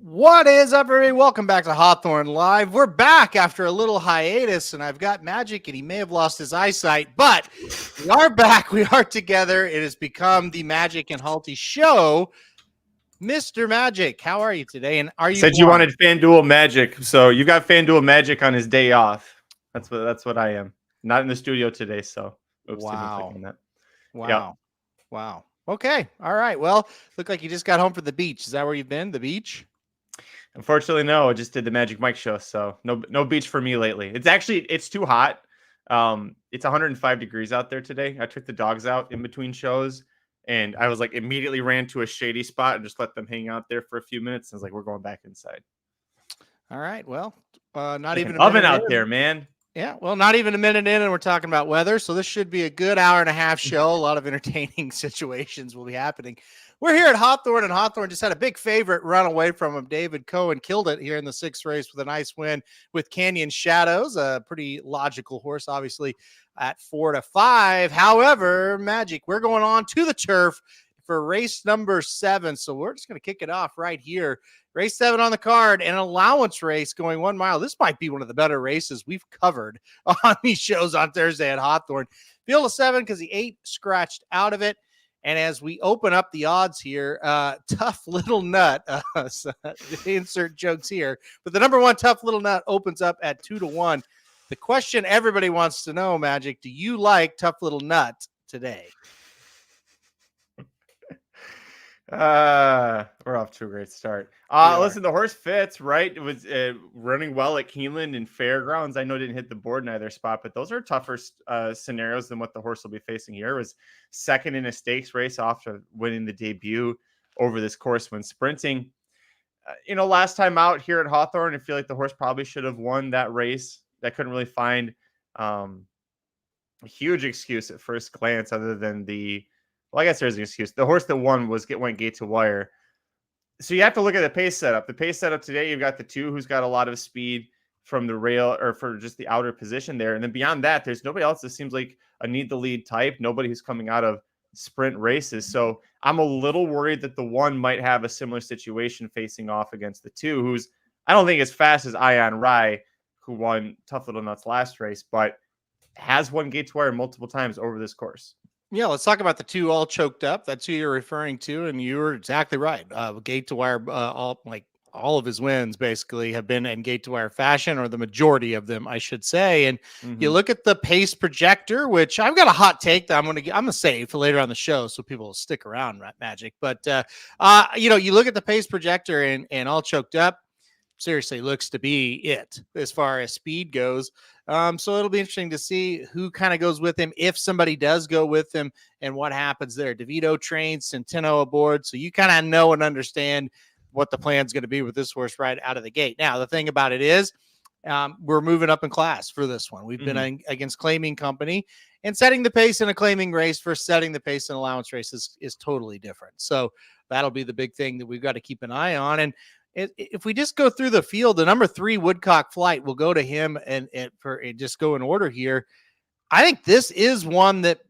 What is up, everybody? Welcome back to Hawthorne Live. We're back after a little hiatus, and I've got Magic, and he may have lost his eyesight, but we are back. We are together. It has become the Magic and Halty show. Mr. Magic, how are you today? And are you said you wanted FanDuel Magic, so you got FanDuel Magic on his day off. That's what I am. Not in the studio today, so oops, wow. That. Wow. Yep. Wow. Okay. All right. Well, look like you just got home from the beach. Is that where you've been? The beach? Unfortunately, no. I just did the Magic Mike show, so no beach for me lately. It's too hot. It's 105 degrees out there today. I took the dogs out in between shows, and I was like immediately ran to a shady spot and just let them hang out there for a few minutes. I was like, we're going back inside. All right. Well, not like even an oven out there, man. Yeah, well, not even a minute in, and we're talking about weather, so this should be a good hour and a half show. A lot of entertaining situations will be happening. We're here at Hawthorne, and Hawthorne just had a big favorite run away from him. David Cohen killed it here in the sixth race with a nice win with Canyon Shadows, a pretty logical horse, obviously, at 4-5. However, Magic, we're going on to the turf for race number 7, so we're just going to kick it off right here. Race 7 on the card, an allowance race going 1 mile. This might be one of the better races we've covered on these shows on Thursday at Hawthorne. Field of 7 because the 8 scratched out of it. And as we open up the odds here, Tough Little Nut, so insert jokes here, but the number 1 Tough Little Nut opens up at 2-1. The question everybody wants to know, Magic, do you like Tough Little Nut today? We're off to a great start. Listen, the horse fits, right? It was running well at Keeneland and Fairgrounds. I know it didn't hit the board in either spot, but those are tougher scenarios than what the horse will be facing here. It was second in a stakes race after winning the debut over this course when sprinting. Last time out here at Hawthorne, I feel like the horse probably should have won that race. I couldn't really find a huge excuse at first glance other than well, I guess there's an excuse. The horse that won went gate to wire. So you have to look at the pace setup. The pace setup today, you've got the 2 who's got a lot of speed from the rail or for just the outer position there. And then beyond that, there's nobody else that seems like a need the lead type. Nobody who's coming out of sprint races. So I'm a little worried that the 1 might have a similar situation facing off against the 2 who's, I don't think as fast as Ion Rye, who won Tough Little Nuts last race, but has won gate to wire multiple times over this course. Yeah, let's talk about the 2 all choked up. That's who you're referring to, and you were exactly right. Gate to wire, all of his wins basically have been in gate to wire fashion, or the majority of them, I should say. And you look at the pace projector, which I've got a hot take that I'm gonna save for later on the show, so people will stick around, Magic. But you look at the pace projector and all choked up. Seriously, looks to be it as far as speed goes. So it'll be interesting to see who kind of goes with him, if somebody does go with him, and what happens there. DeVito trains, Centeno aboard, so you kind of know and understand what the plan's going to be with this horse right out of the gate. Now, the thing about it is we're moving up in class for this one. We've been against claiming company, and setting the pace in a claiming race versus setting the pace in allowance races is totally different. So that'll be the big thing that we've got to keep an eye on. And if we just go through the field, the number 3 Woodcock Flight will go to him, and just go in order here. I think this is one that,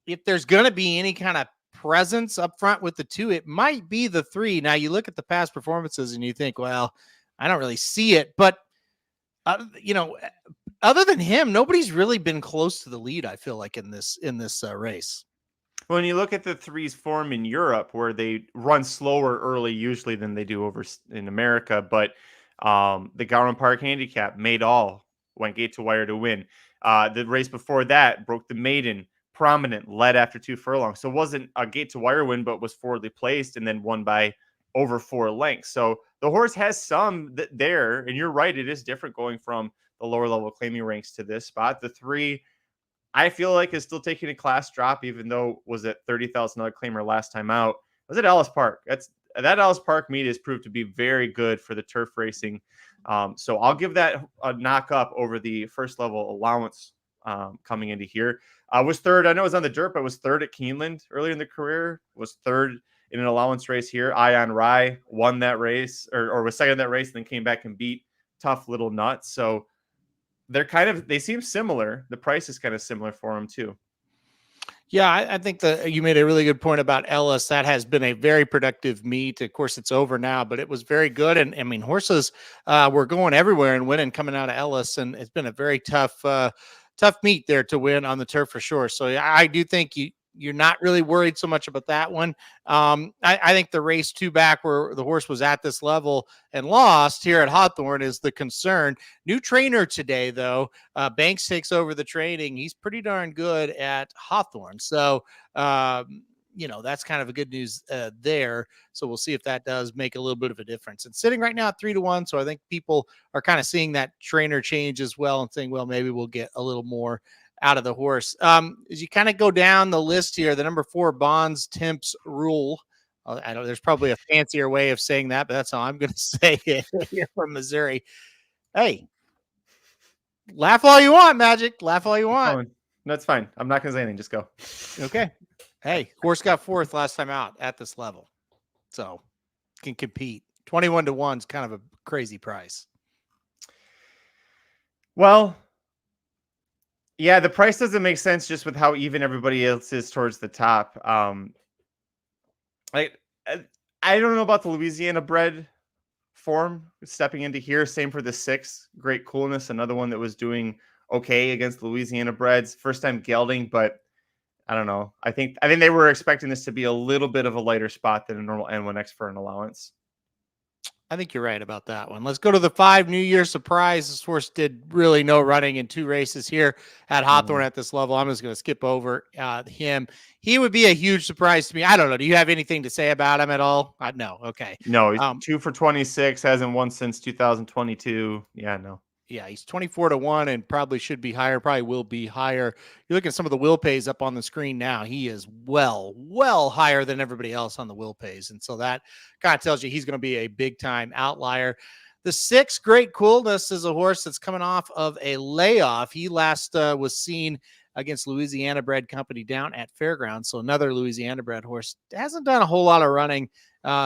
if there's going to be any kind of presence up front with the 2, it might be the 3. Now you look at the past performances and you think, well, I don't really see it, but other than him, nobody's really been close to the lead, I feel like, in this race. When you look at the 3's form in Europe, where they run slower early usually than they do over in America, but the Garland Park handicap made all went gate to wire to win. The race before that broke the maiden, prominent, led after 2 furlongs. So it wasn't a gate to wire win, but was forwardly placed and then won by over 4 lengths. So the horse has some there, and you're right, it is different going from the lower level claiming ranks to this spot. The 3, I feel like, is still taking a class drop, even though was at $30,000 claimer last time out. It was at Ellis Park. That Ellis Park meet has proved to be very good for the turf racing. So I'll give that a knock up over the first level allowance coming into here. Was third. I know it was on the dirt, but was third at Keeneland earlier in the career. Was third in an allowance race here. Ion Rye won that race, or was second in that race, and then came back and beat Tough Little Nuts. So they seem similar. The price is kind of similar for them too. Yeah, I think that you made a really good point about Ellis. That has been a very productive meet. Of course, it's over now, but it was very good. And I mean, horses were going everywhere and winning coming out of Ellis, and it's been a very tough meet there to win on the turf for sure. So I do think you're not really worried so much about that one. I think the race 2 back where the horse was at this level and lost here at Hawthorne is the concern. New trainer today, though. Banks takes over the training. He's pretty darn good at Hawthorne. So, that's kind of a good news there. So we'll see if that does make a little bit of a difference. And sitting right now at 3-1. So I think people are kind of seeing that trainer change as well and saying, well, maybe we'll get a little more out of the horse. As you kind of go down the list here, the number 4 Bonds Temps Rule. I know there's probably a fancier way of saying that, but that's how I'm going to say it here from Missouri. Hey, laugh all you want, Magic. Laugh all you want. No, that's fine. I'm not going to say anything. Just go. Okay. Hey, horse got 4th last time out at this level. So can compete. 21-1 is kind of a crazy price. Well, yeah, the price doesn't make sense just with how even everybody else is towards the top. I don't know about the Louisiana bred form stepping into here. Same for the 6. Great Coolness, another one that was doing okay against Louisiana breds. First time gelding, but I don't know. I think they were expecting this to be a little bit of a lighter spot than a normal N1X for an allowance. I think you're right about that one. Let's go to the 5 New Year surprise. This horse did really no running in 2 races here at Hawthorne at this level. I'm just going to skip over him. He would be a huge surprise to me. I don't know. Do you have anything to say about him at all? No. Okay. No, he's 2 for 26. Hasn't won since 2022. Yeah, no. Yeah, he's 24-1 and probably should be higher. Probably will be higher. You look at some of the will pays up on the screen now. He is well higher than everybody else on the will pays. And so that kind of tells you he's going to be a big time outlier. The 6 Great Coolness is a horse that's coming off of a layoff. He last was seen against Louisiana bred company down at Fairgrounds. So another Louisiana bred horse. Hasn't done a whole lot of running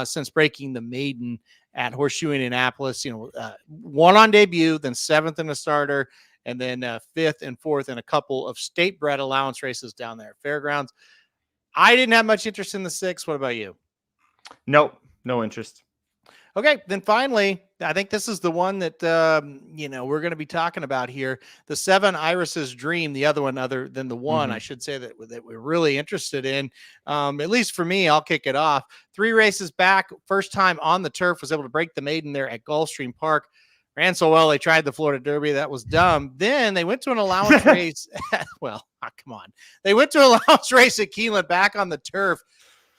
since breaking the maiden at Horseshoe Indianapolis. Won on debut, then 7th in a starter, and then 5th and 4th in a couple of state bred allowance races down there at Fairgrounds. I didn't have much interest in the 6. What about you? Nope, no interest. Okay, then finally, I think this is the one that, we're going to be talking about here. The 7 Iris's Dream, the other one other than the 1, I should say that we're really interested in. At least for me, I'll kick it off. 3 races back, first time on the turf, was able to break the maiden there at Gulfstream Park. Ran so well, they tried the Florida Derby. That was dumb. Then they went to an allowance race. Well, come on. They went to an allowance race at Keeneland back on the turf.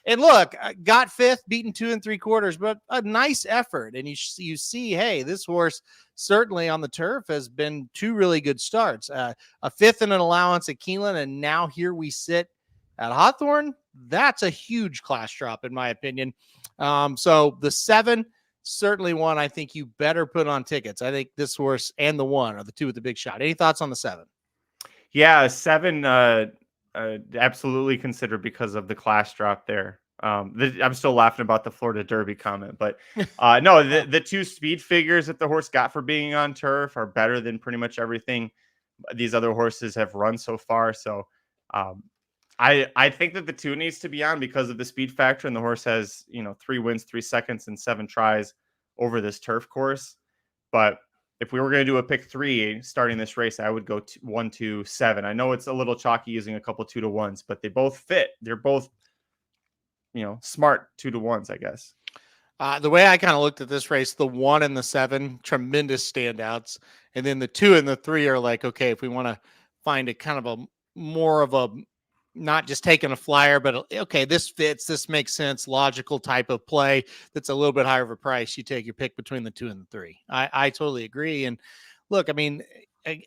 And look, got 5th, beaten 2 3/4, but a nice effort. And you see, hey, this horse certainly on the turf has been 2 really good starts. A 5th in an allowance at Keeneland, and now here we sit at Hawthorne. That's a huge class drop, in my opinion. So the 7, certainly one I think you better put on tickets. I think this horse and the 1 are the 2 with the big shot. Any thoughts on the 7? Yeah, 7. Absolutely consider because of the class drop there. I'm still laughing about the Florida Derby comment, but no, the 2 speed figures that the horse got for being on turf are better than pretty much everything these other horses have run so far. So I think that the 2 needs to be on because of the speed factor, and the horse has 3 wins, 3 seconds, and 7 tries over this turf course. But if we were going to do a pick 3 starting this race, I would go 1, 2, 7. I know it's a little chalky using a couple 2-to-1s, but they both fit. They're both, smart 2-to-1s, I guess. The way I kind of looked at this race, the 1 and the 7, tremendous standouts. And then the 2 and the 3 are like, okay, if we want to find a kind of a more of a, not just taking a flyer, but okay, this fits, this makes sense, logical type of play that's a little bit higher of a price. You take your pick between the 2 and the 3. I totally agree. And look, I mean,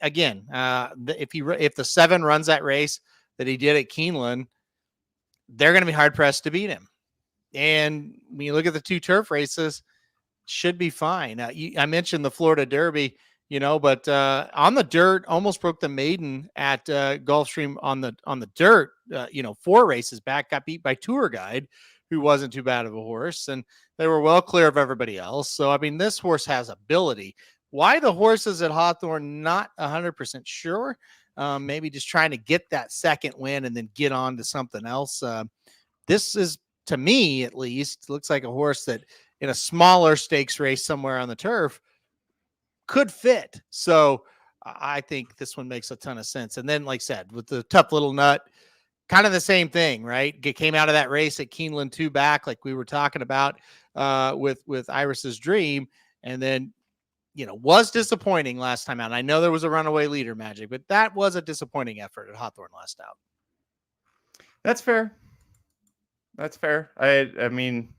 again, if the 7 runs that race that he did at Keeneland, they're going to be hard pressed to beat him. And when you look at the 2 turf races, should be fine. I mentioned the Florida Derby, but on the dirt, almost broke the maiden at Gulfstream on the dirt. 4 races back, got beat by Tour Guide, who wasn't too bad of a horse, and they were well clear of everybody else. So I mean, this horse has ability. Why the horses at Hawthorne? Not 100% sure. Maybe just trying to get that second win and then get on to something else. This is, to me at least, looks like a horse that in a smaller stakes race somewhere on the turf could fit. So I think this one makes a ton of sense. And then, like I said, with the Tough Little Nut, kind of the same thing, right? Came out of that race at Keeneland 2 back, like we were talking about with Iris's Dream, and then was disappointing last time out. And I know there was a runaway leader magic, but that was a disappointing effort at Hawthorne last out. That's fair. That's fair. I mean,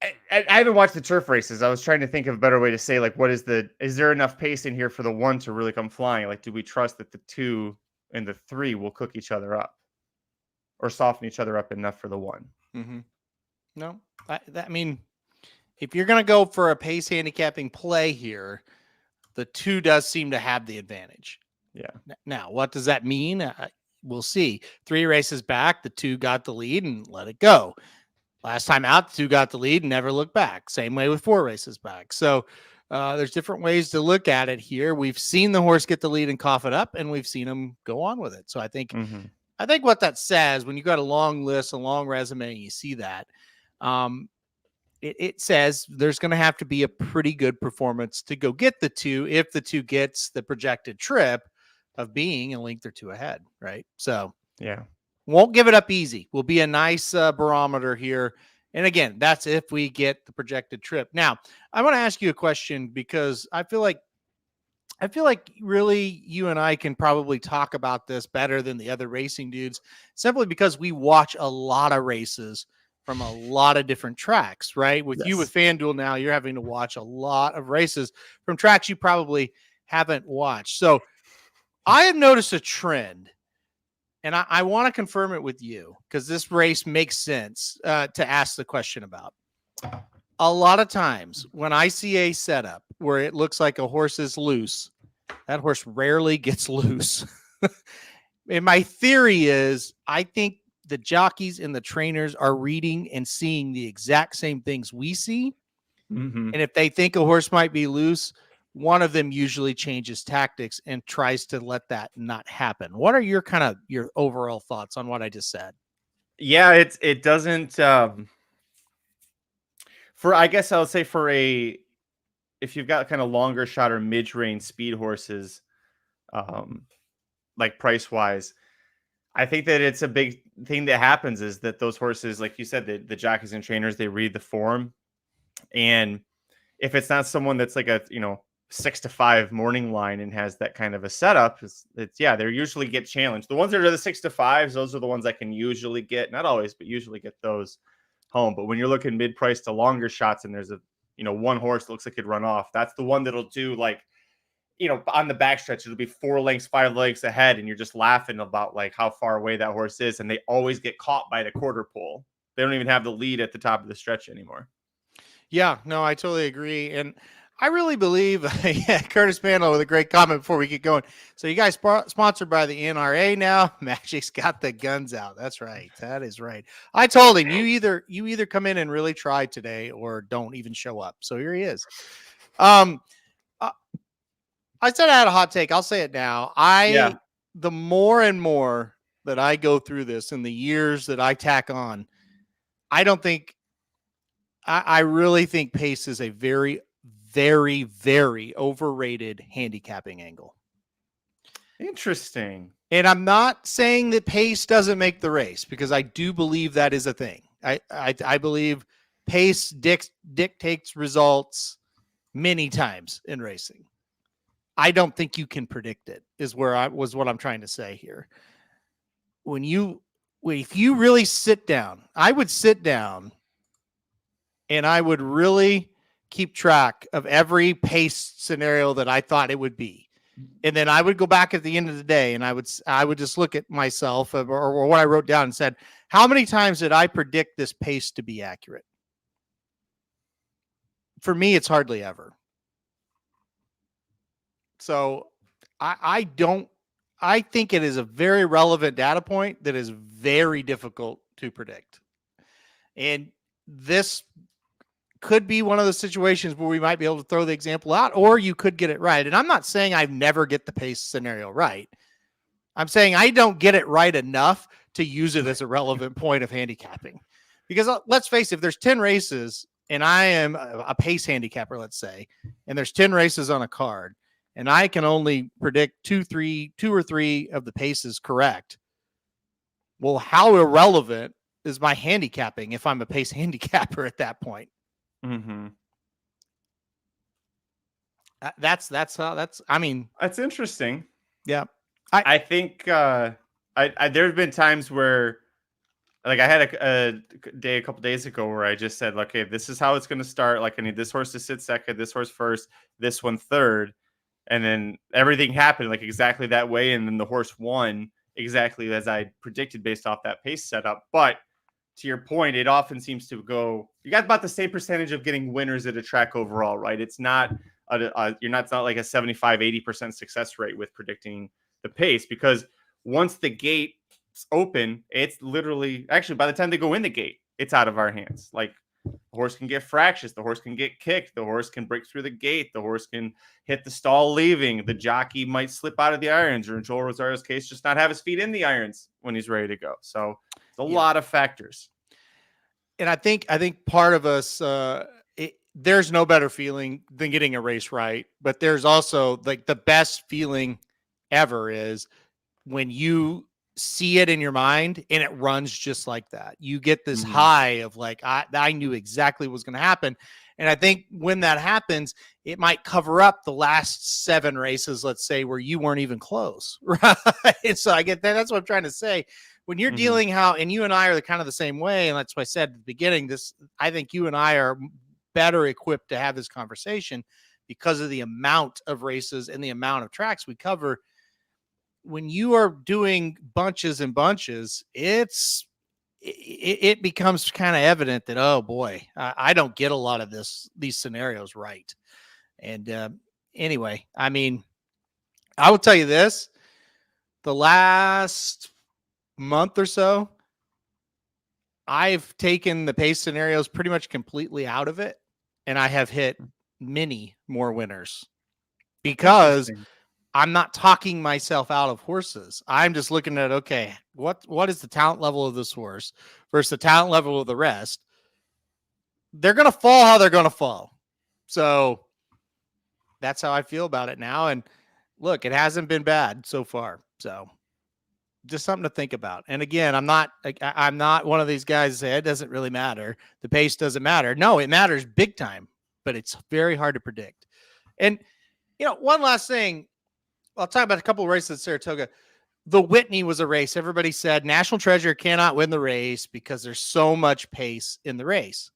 I haven't watched the turf races. I was trying to think of a better way to say, like, is there enough pace in here for the 1 to really come flying? Like, do we trust that the 2 and the 3 will cook each other up or soften each other up enough for the 1? Mm-hmm. No, I mean, if you're going to go for a pace handicapping play here, the 2 does seem to have the advantage. Yeah. Now, what does that mean? We'll see. 3 races back, the 2 got the lead and let it go. Last time out, the 2 got the lead and never looked back. Same way with 4 races back. So there's different ways to look at it here. We've seen the horse get the lead and cough it up, and we've seen him go on with it. So I think what that says, when you got a long list, a long resume, and you see that, it says there's going to have to be a pretty good performance to go get the 2 if the 2 gets the projected trip of being a length or 2 ahead, right? So yeah, won't give it up easy. Will be a nice barometer here. And again, that's if we get the projected trip. Now, I want to ask you a question because I feel like really you and I can probably talk about this better than the other racing dudes, simply because we watch a lot of races from a lot of different tracks, right? With you with FanDuel now, you're having to watch a lot of races from tracks you probably haven't watched. So I have noticed a trend, and I want to confirm it with you because this race makes sense to ask the question about. A lot of times when I see a setup where it looks like a horse is loose, that horse rarely gets loose. And my theory is, I think the jockeys and the trainers are reading and seeing the exact same things we see. Mm-hmm. And if they think a horse might be loose, one of them usually changes tactics and tries to let that not happen. What are your overall thoughts on what I just said? Yeah, it doesn't I guess I would say if you've got kind of longer shot or mid-range speed horses, like price wise, I think that it's a big thing that happens is that those horses, like you said, the jockeys and trainers, they read the form. And if it's not someone that's like a, 6-5 morning line and has that kind of a setup, they usually get challenged. The ones that are the 6-5s, those are the ones I can usually get, not always, but usually get those home. But when you're looking mid-price to longer shots and there's a, one horse that looks like it'd run off, that's the one that'll do like, on the backstretch, it'll be 4 lengths, 5 lengths ahead. And you're just laughing about like how far away that horse is. And they always get caught by the quarter pole. They don't even have the lead at the top of the stretch anymore. Yeah, no, I totally agree. And I really believe, Curtis Mandel with a great comment before we get going. So you guys sponsored by the NRA now. Magic's got the guns out. That's right. That is right. I told him you either come in and really try today or don't even show up. So here he is. I said I had a hot take. I'll say it now. The more and more that I go through this in the years that I tack on, I really think pace is a very, very, very overrated handicapping angle. Interesting. And I'm not saying that pace doesn't make the race, because I do believe that is a thing. I believe pace dictates results many times in racing. I don't think you can predict it, is what I'm trying to say here. If you really sit down, I would sit down and I would really keep track of every pace scenario that I thought it would be. And then I would go back at the end of the day and I would just look at myself or what I wrote down and said, how many times did I predict this pace to be accurate? For me, it's hardly ever. So I think it is a very relevant data point that is very difficult to predict. And this could be one of those situations where we might be able to throw the example out, or you could get it right. And I'm not saying I never get the pace scenario right. I'm saying I don't get it right enough to use it as a relevant point of handicapping. Because let's face it, if there's 10 races and I am a pace handicapper, let's say, and there's 10 races on a card, and I can only predict two or three of the paces correct. Well, how irrelevant is my handicapping if I'm a pace handicapper at that point? Mm-hmm. That's interesting. Yeah. I think there's been times where, like, I had a couple days ago where I just said, okay, this is how it's going to start. Like, I need this horse to sit second, this horse first, this one third. And then everything happened like exactly that way. And then the horse won exactly as I predicted based off that pace setup. But to your point, it often seems to go, you got about the same percentage of getting winners at a track overall, right? It's not, it's not like a 75, 80% success rate with predicting the pace, because once the gate's open, it's literally, actually, by the time they go in the gate, it's out of our hands. Like, the horse can get fractious, the horse can get kicked, the horse can break through the gate, the horse can hit the stall leaving, the jockey might slip out of the irons, or in Joel Rosario's case, just not have his feet in the irons when he's ready to go. So it's a lot of factors. And I think part of us, there's no better feeling than getting a race right, but there's also, like, the best feeling ever is when you see it in your mind and it runs just like that. You get this high of like, I knew exactly what was going to happen. And I think when that happens, it might cover up the last 7 races, let's say, where you weren't even close. Right. So I get that. That's what I'm trying to say. When you're dealing and you and I are kind of the same way. And that's why I said at the beginning, I think you and I are better equipped to have this conversation because of the amount of races and the amount of tracks we cover. When you are doing bunches and bunches, it becomes kind of evident that, oh boy, I don't get a lot of these scenarios right. And anyway, I mean, I will tell you this: the last month or so, I've taken the pace scenarios pretty much completely out of it, and I have hit many more winners because I'm not talking myself out of horses. I'm just looking at, okay, what is the talent level of this horse versus the talent level of the rest? They're going to fall how they're going to fall. So that's how I feel about it now. And look, it hasn't been bad so far. So just something to think about. And again, I'm not one of these guys that say it doesn't really matter. The pace doesn't matter. No, it matters big time, but it's very hard to predict. And, one last thing, I'll talk about a couple of races at Saratoga. The Whitney was a race. Everybody said National Treasure cannot win the race because there's so much pace in the race.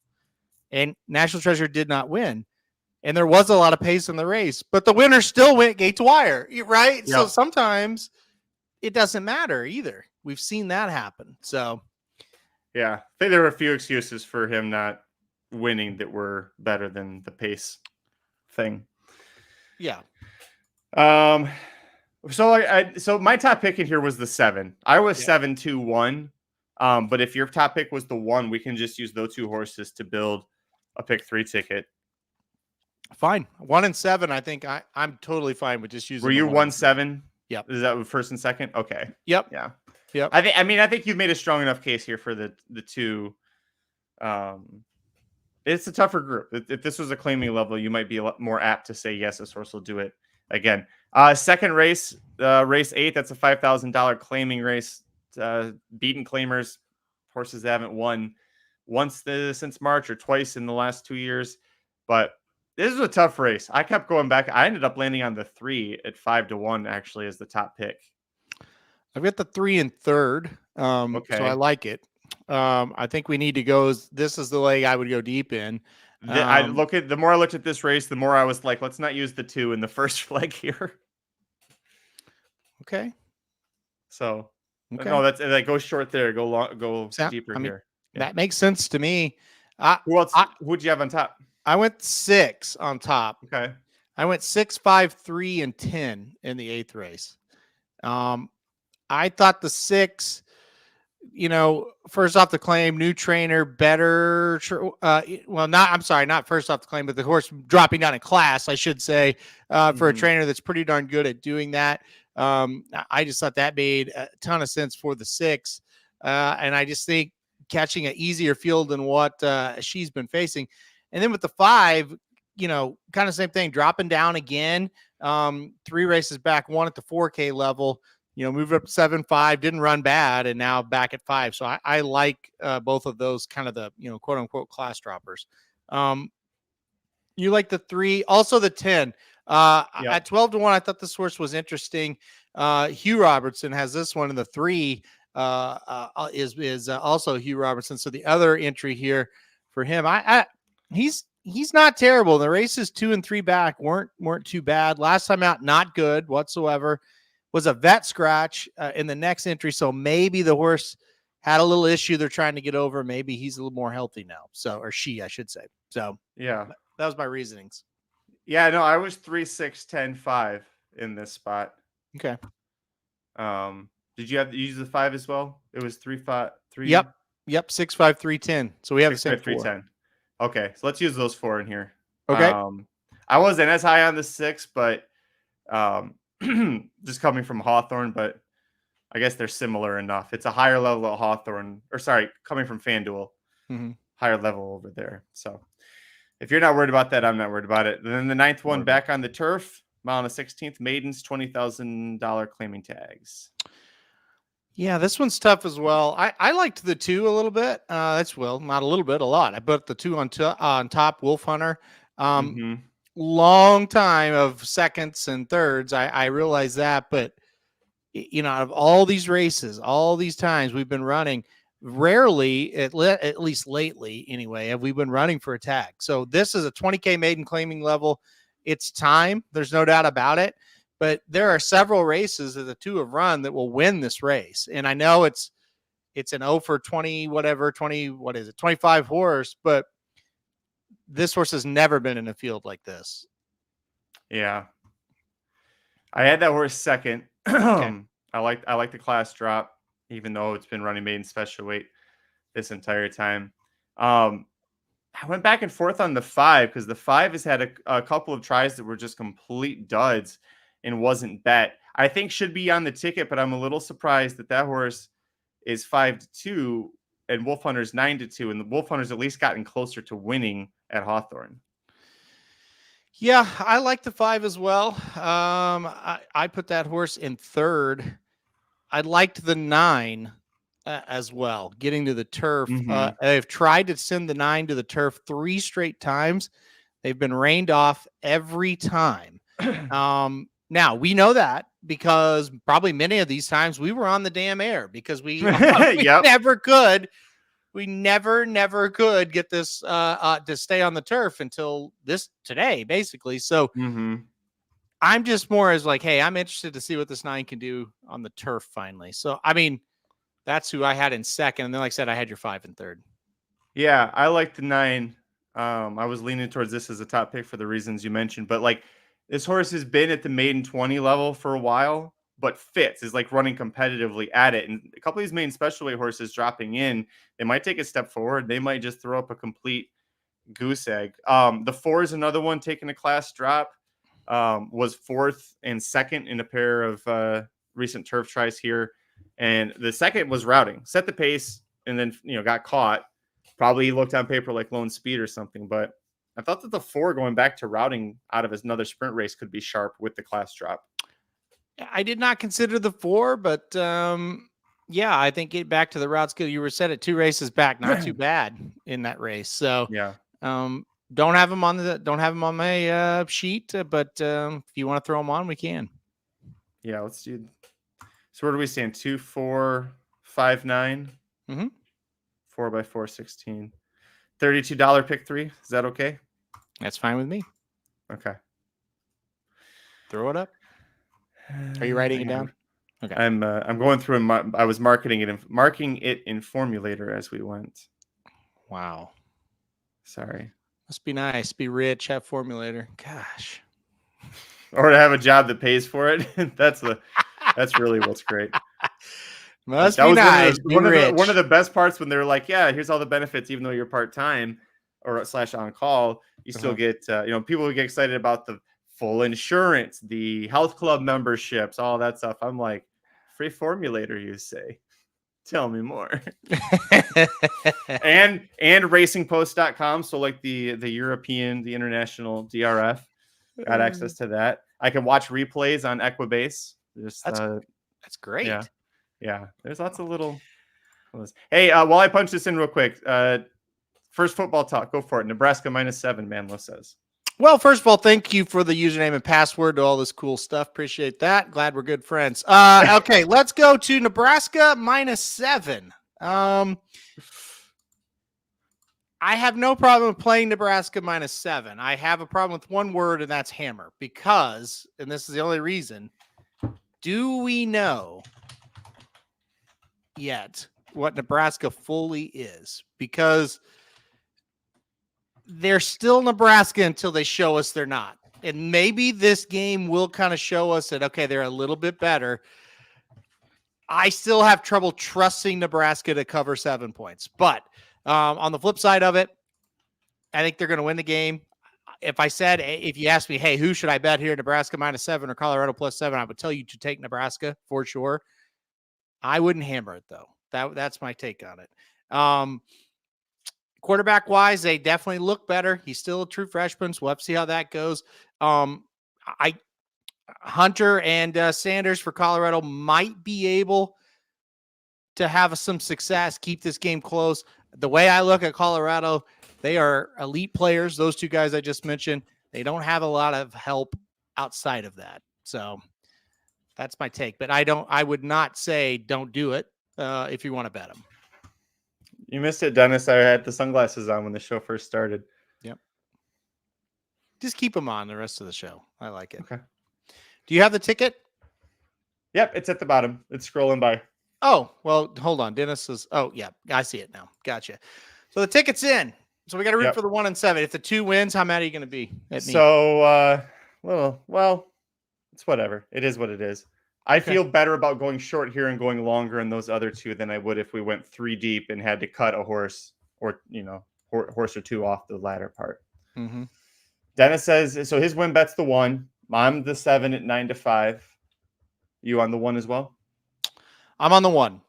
And National Treasure did not win. And there was a lot of pace in the race, but the winner still went gate to wire, right? Yep. So sometimes it doesn't matter either. We've seen that happen. So, yeah, I think there were a few excuses for him not winning that were better than the pace thing. Yeah. So my top pick in here was the 7. I was 7-2-1. But if your top pick was the 1, we can just use those 2 horses to build a pick 3 ticket. Fine. 1 and 7. I think I'm totally fine with just using. Were you 1-7? Yep. Is that first and second? Okay. Yep. Yeah. Yep. I think you've made a strong enough case here for the 2. It's a tougher group. If this was a claiming level, you might be a lot more apt to say, yes, this horse will do it again. Second race, race 8. That's a $5,000 claiming race. Beaten claimers, horses that haven't won once since March or twice in the last 2 years. But this is a tough race. I kept going back. I ended up landing on the 3 at 5-1 actually as the top pick. I've got the 3 and third. So I Okay. like it. I think we need to go. This is the leg I would go deep in. The more I looked at this race, the more I was like, let's not use the 2 in the first leg here. Okay. So Okay. no, that goes short there. Go long, go deeper here. Yeah. That makes sense to me. Who else? Who'd you have on top? I went 6 on top. Okay. I went 6, 5, 3, and 10 in the 8th race. I thought the 6, first off the claim, new trainer, better. Not first off the claim, but the horse dropping down in class, I should say, for a trainer that's pretty darn good at doing that. I just thought that made a ton of sense for the 6. And I just think catching an easier field than what she's been facing. And then with the 5, kind of same thing, dropping down again, 3 races back, 1 at the 4K level, moved up 7-5, didn't run bad, and now back at 5. So I like both of those kind of the, quote unquote class droppers. You like the 3, also the 10. At 12-1, I thought this horse was interesting. Hugh Robertson has this one in the 3 is also Hugh Robertson. So the other entry here for him, he's not terrible. The races 2 and 3 back weren't too bad. Last time out, not good whatsoever. Was a vet scratch in the next entry. So maybe the horse had a little issue they're trying to get over. Maybe he's a little more healthy now. Or she, I should say. So yeah, that was my reasonings. Yeah, no, I was 3, 6, 10, 5 in this spot. Okay. Did you use the 5 as well? It was 3, 5, 3. Yep. 6, 5, 3, 10. So we have 6, 5, 3, 10. Okay, so let's use those 4 in here. Okay. I wasn't as high on the 6, but just coming from Hawthorne, but I guess they're similar enough. It's a higher level at Hawthorne, coming from FanDuel, higher level over there. So if you're not worried about that, I'm not worried about it. And then the 9th one back on the turf, mile on the 16th, maidens, $20,000 claiming tags. Yeah, this one's tough as well. I liked the 2 a little bit. Not a little bit, a lot. I put the 2 on top, Wolf Hunter. Long time of seconds and thirds. I realize that, but out of all these races, all these times we've been running, rarely, at least lately anyway, have we been running for a tag. So this is a 20K maiden claiming level. It's time. There's no doubt about it. But there are several races that the 2 have run that will win this race. And I know it's an 0 for 20, 25 horse, but this horse has never been in a field like this. Yeah. I had that horse second. Okay. I like the class drop, even though it's been running maiden special weight this entire time. I went back and forth on the 5 because the 5 has had a couple of tries that were just complete duds and wasn't bet. I think should be on the ticket, but I'm a little surprised that horse is 5-2 and Wolf Hunter's 9-2, and the Wolf Hunter's at least gotten closer to winning at Hawthorne. Yeah, I like the 5 as well. I put that horse in 3rd. I liked the 9 as well, getting to the turf. They've tried to send the 9 to the turf 3 straight times. They've been rained off every time. Now, we know that because probably many of these times we were on the damn air because we never could. We never could get this to stay on the turf until today, basically. So I'm just more as like, hey, I'm interested to see what this 9 can do on the turf finally. So, I mean, that's who I had in second. And then, like I said, I had your 5 in 3rd. Yeah, I like the 9. I was leaning towards this as a top pick for the reasons you mentioned. But, like, this horse has been at the maiden 20 level for a while, but is like running competitively at it. And a couple of these maiden special weight horses dropping in, they might take a step forward. They might just throw up a complete goose egg. The 4 is another one taking a class drop. Was 4th and 2nd in a pair of recent turf tries here. And the 2nd was routing, set the pace, and then, got caught. Probably looked on paper like lone speed or something, but I thought that the 4 going back to routing out of another sprint race could be sharp with the class drop. I did not consider the 4, but Yeah, I think get back to the routes. Good. You were said it 2 races back, not too bad in that race. So Yeah. don't have them on my sheet, but if you want to throw them on, we can. Yeah, let's do. So where do we stand? 2, 4, 5, 9. 4 by 4, 16. $32 pick 3. Is that okay? That's fine with me. Okay. Throw it up. Are you writing it down? Okay. I'm going through and I was marking it in Formulator as we went. Wow. Sorry. Must be nice. Be rich. Have Formulator. Gosh. Or to have a job that pays for it. That's really what's great. Must be nice. One of the best parts when they're like, yeah, here's all the benefits, even though you're part-time or / on call, you still get, people would get excited about the full insurance, the health club memberships, all that stuff. I'm like, free Formulator, you say? Tell me more. and racingpost.com. So like the European, the international DRF, got access to that. I can watch replays on Equibase. That's great. Yeah. There's lots of little. Hey, while I punch this in real quick, first football talk. Go for it. Nebraska -7. Manlo says. Well, first of all, thank you for the username and password to all this cool stuff. Appreciate that. Glad we're good friends. Okay, let's go to Nebraska -7. I have no problem playing Nebraska -7. I have a problem with one word, and that's hammer. Because, and this is the only reason, do we know yet what Nebraska fully is? Because they're still Nebraska until they show us they're not. And maybe this game will kind of show us that, okay, they're a little bit better. I still have trouble trusting Nebraska to cover 7 points. But on the flip side of it, I think they're going to win the game. If you asked me, hey, who should I bet here, Nebraska -7 or Colorado +7, I would tell you to take Nebraska for sure. I wouldn't hammer it, though. That's my take on it. Quarterback wise, they definitely look better. He's still a true freshman, so we'll have to see how that goes. Hunter and Sanders for Colorado might be able to have some success, keep this game close. The way I look at Colorado, they are elite players. Those two guys I just mentioned, they don't have a lot of help outside of that. So that's my take. But I would not say don't do it if you want to bet them. You missed it, Dennis. I had the sunglasses on when the show first started. Yep. Just keep them on the rest of the show. I like it. Okay. Do you have the ticket? Yep, it's at the bottom. It's scrolling by. Oh, well, hold on. Dennis is. Oh, yeah. I see it now. Gotcha. So the ticket's in. So we got to root for the 1 and 7. If the 2 wins, how mad are you going to be at me? So, well, it's whatever. It is what it is. I feel better about going short here and going longer in those other 2 than I would if we went 3 deep and had to cut a horse or, horse or 2 off the latter part. Mm-hmm. Dennis says, so his win bet's the 1. I'm the 7 at 9-5. You on the 1 as well? I'm on the 1.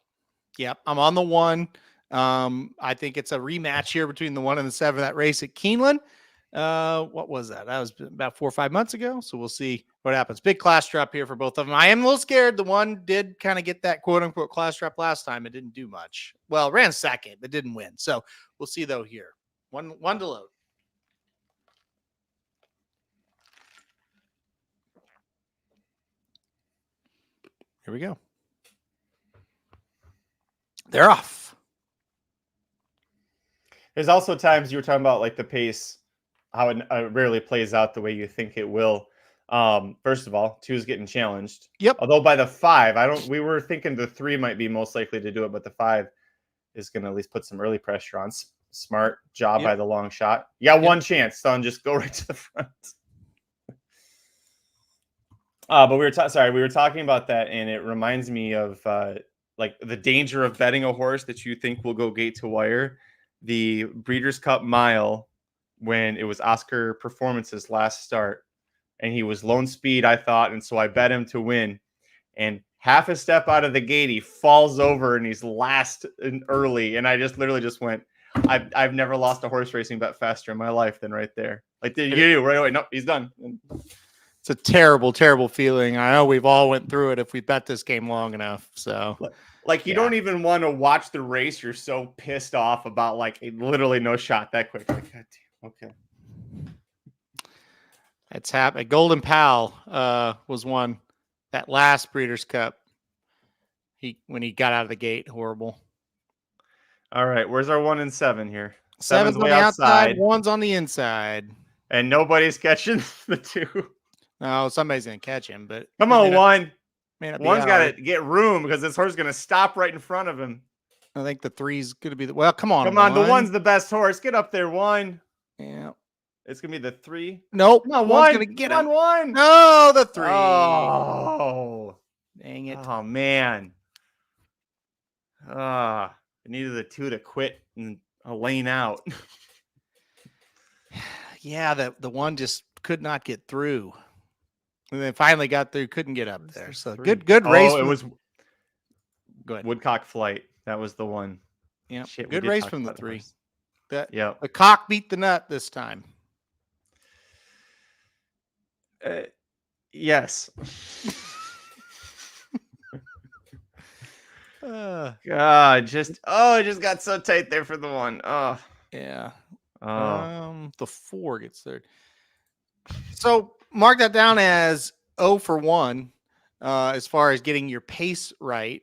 Yep, I'm on the 1. I think it's a rematch here between the 1 and the 7. That race at Keeneland. What was that? That was about 4 or 5 months ago. So we'll see what happens. Big class drop here for both of them. I am a little scared. The 1 did kind of get that quote unquote class drop last time. It didn't do much. Well, ran second, but didn't win. So we'll see though here. One to load. Here we go. They're off. There's also times you were talking about like the pace, how it rarely plays out the way you think it will. First of all, 2 is getting challenged. Yep. Although by the 5, we were thinking the 3 might be most likely to do it, but the 5 is going to at least put some early pressure on. Smart job by the long shot. You got one chance, son. Just go right to the front. But we were talking about that, and it reminds me of like the danger of betting a horse that you think will go gate to wire. The Breeders' Cup Mile, when it was Oscar Performance's last start, and he was lone speed, I thought, and so I bet him to win. And half a step out of the gate, he falls over, and he's last and early. And I literally went, I've never lost a horse racing bet faster in my life than right there. Like you right away. Nope, he's done. It's a terrible, terrible feeling. I know we've all went through it if we bet this game long enough. So like you don't even want to watch the race. You're so pissed off about like literally no shot that quick. Like, God damn, okay. It's happened. Golden Pal was one that last Breeders' Cup. When he got out of the gate, horrible. All right, where's our 1 and 7 here? Seven's on way the outside, outside. 1's on the inside, and nobody's catching the 2. No, somebody's gonna catch him, but come on, 1. One's got to get room because this horse is gonna stop right in front of him. I think the 3's gonna be well. Come on, the 1's the best horse. Get up there, 1. Yeah. It's gonna be the 3. Nope. Come on, 1's gonna get him. 1. No, the 3. Oh, dang it. Oh man. I needed the 2 to quit and a lane out. Yeah, the 1 just could not get through. And then finally got through, couldn't get up there. So good race. It was go ahead. Woodcock Flight. That was the one. Yeah. Good race from the 3. Yeah. The cock beat the nut this time. Yes. God, it just got so tight there for the 1. Oh. Yeah. The 4 gets third. So mark that down as 0 for 1 as far as getting your pace right.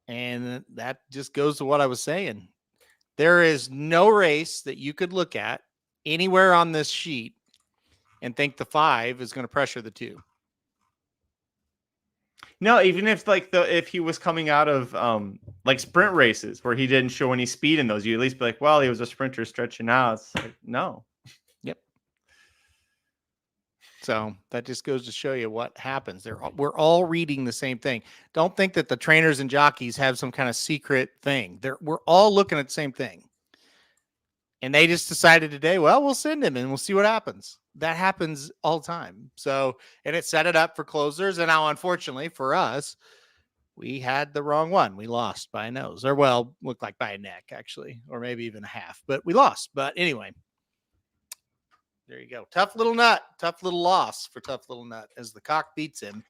And that just goes to what I was saying. There is no race that you could look at anywhere on this sheet and think the 5 is going to pressure the 2. No, even if if he was coming out of like sprint races where he didn't show any speed in those, you at least be like, well, he was a sprinter stretching out. It's like, no. Yep. So that just goes to show you what happens. We're all reading the same thing. Don't think that the trainers and jockeys have some kind of secret thing. We're all looking at the same thing. And they just decided today, well, we'll send him and we'll see what happens. That happens all the time. So, and it set it up for closers. And now, unfortunately for us, we had the wrong one. We lost by a nose, or well, looked like by a neck, actually, or maybe even a half, but we lost. But anyway, there you go. Tough little nut. Tough little loss for Tough Little Nut as the cock beats him.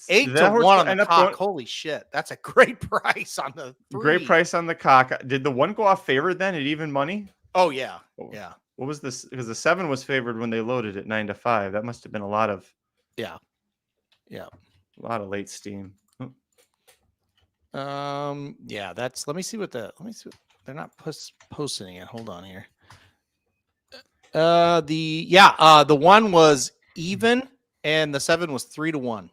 8-1 on the cock. Holy shit. That's a great price on the 3. Great price on the cock. Did the 1 go off favored then at even money? Oh, yeah. Yeah. What was this? Because the 7 was favored when they loaded at 9-5. That must have been a lot of. Yeah. Yeah. A lot of late steam. Yeah, let me see. They're not posting it. Hold on here. The 1 was even and the 7 was 3-1.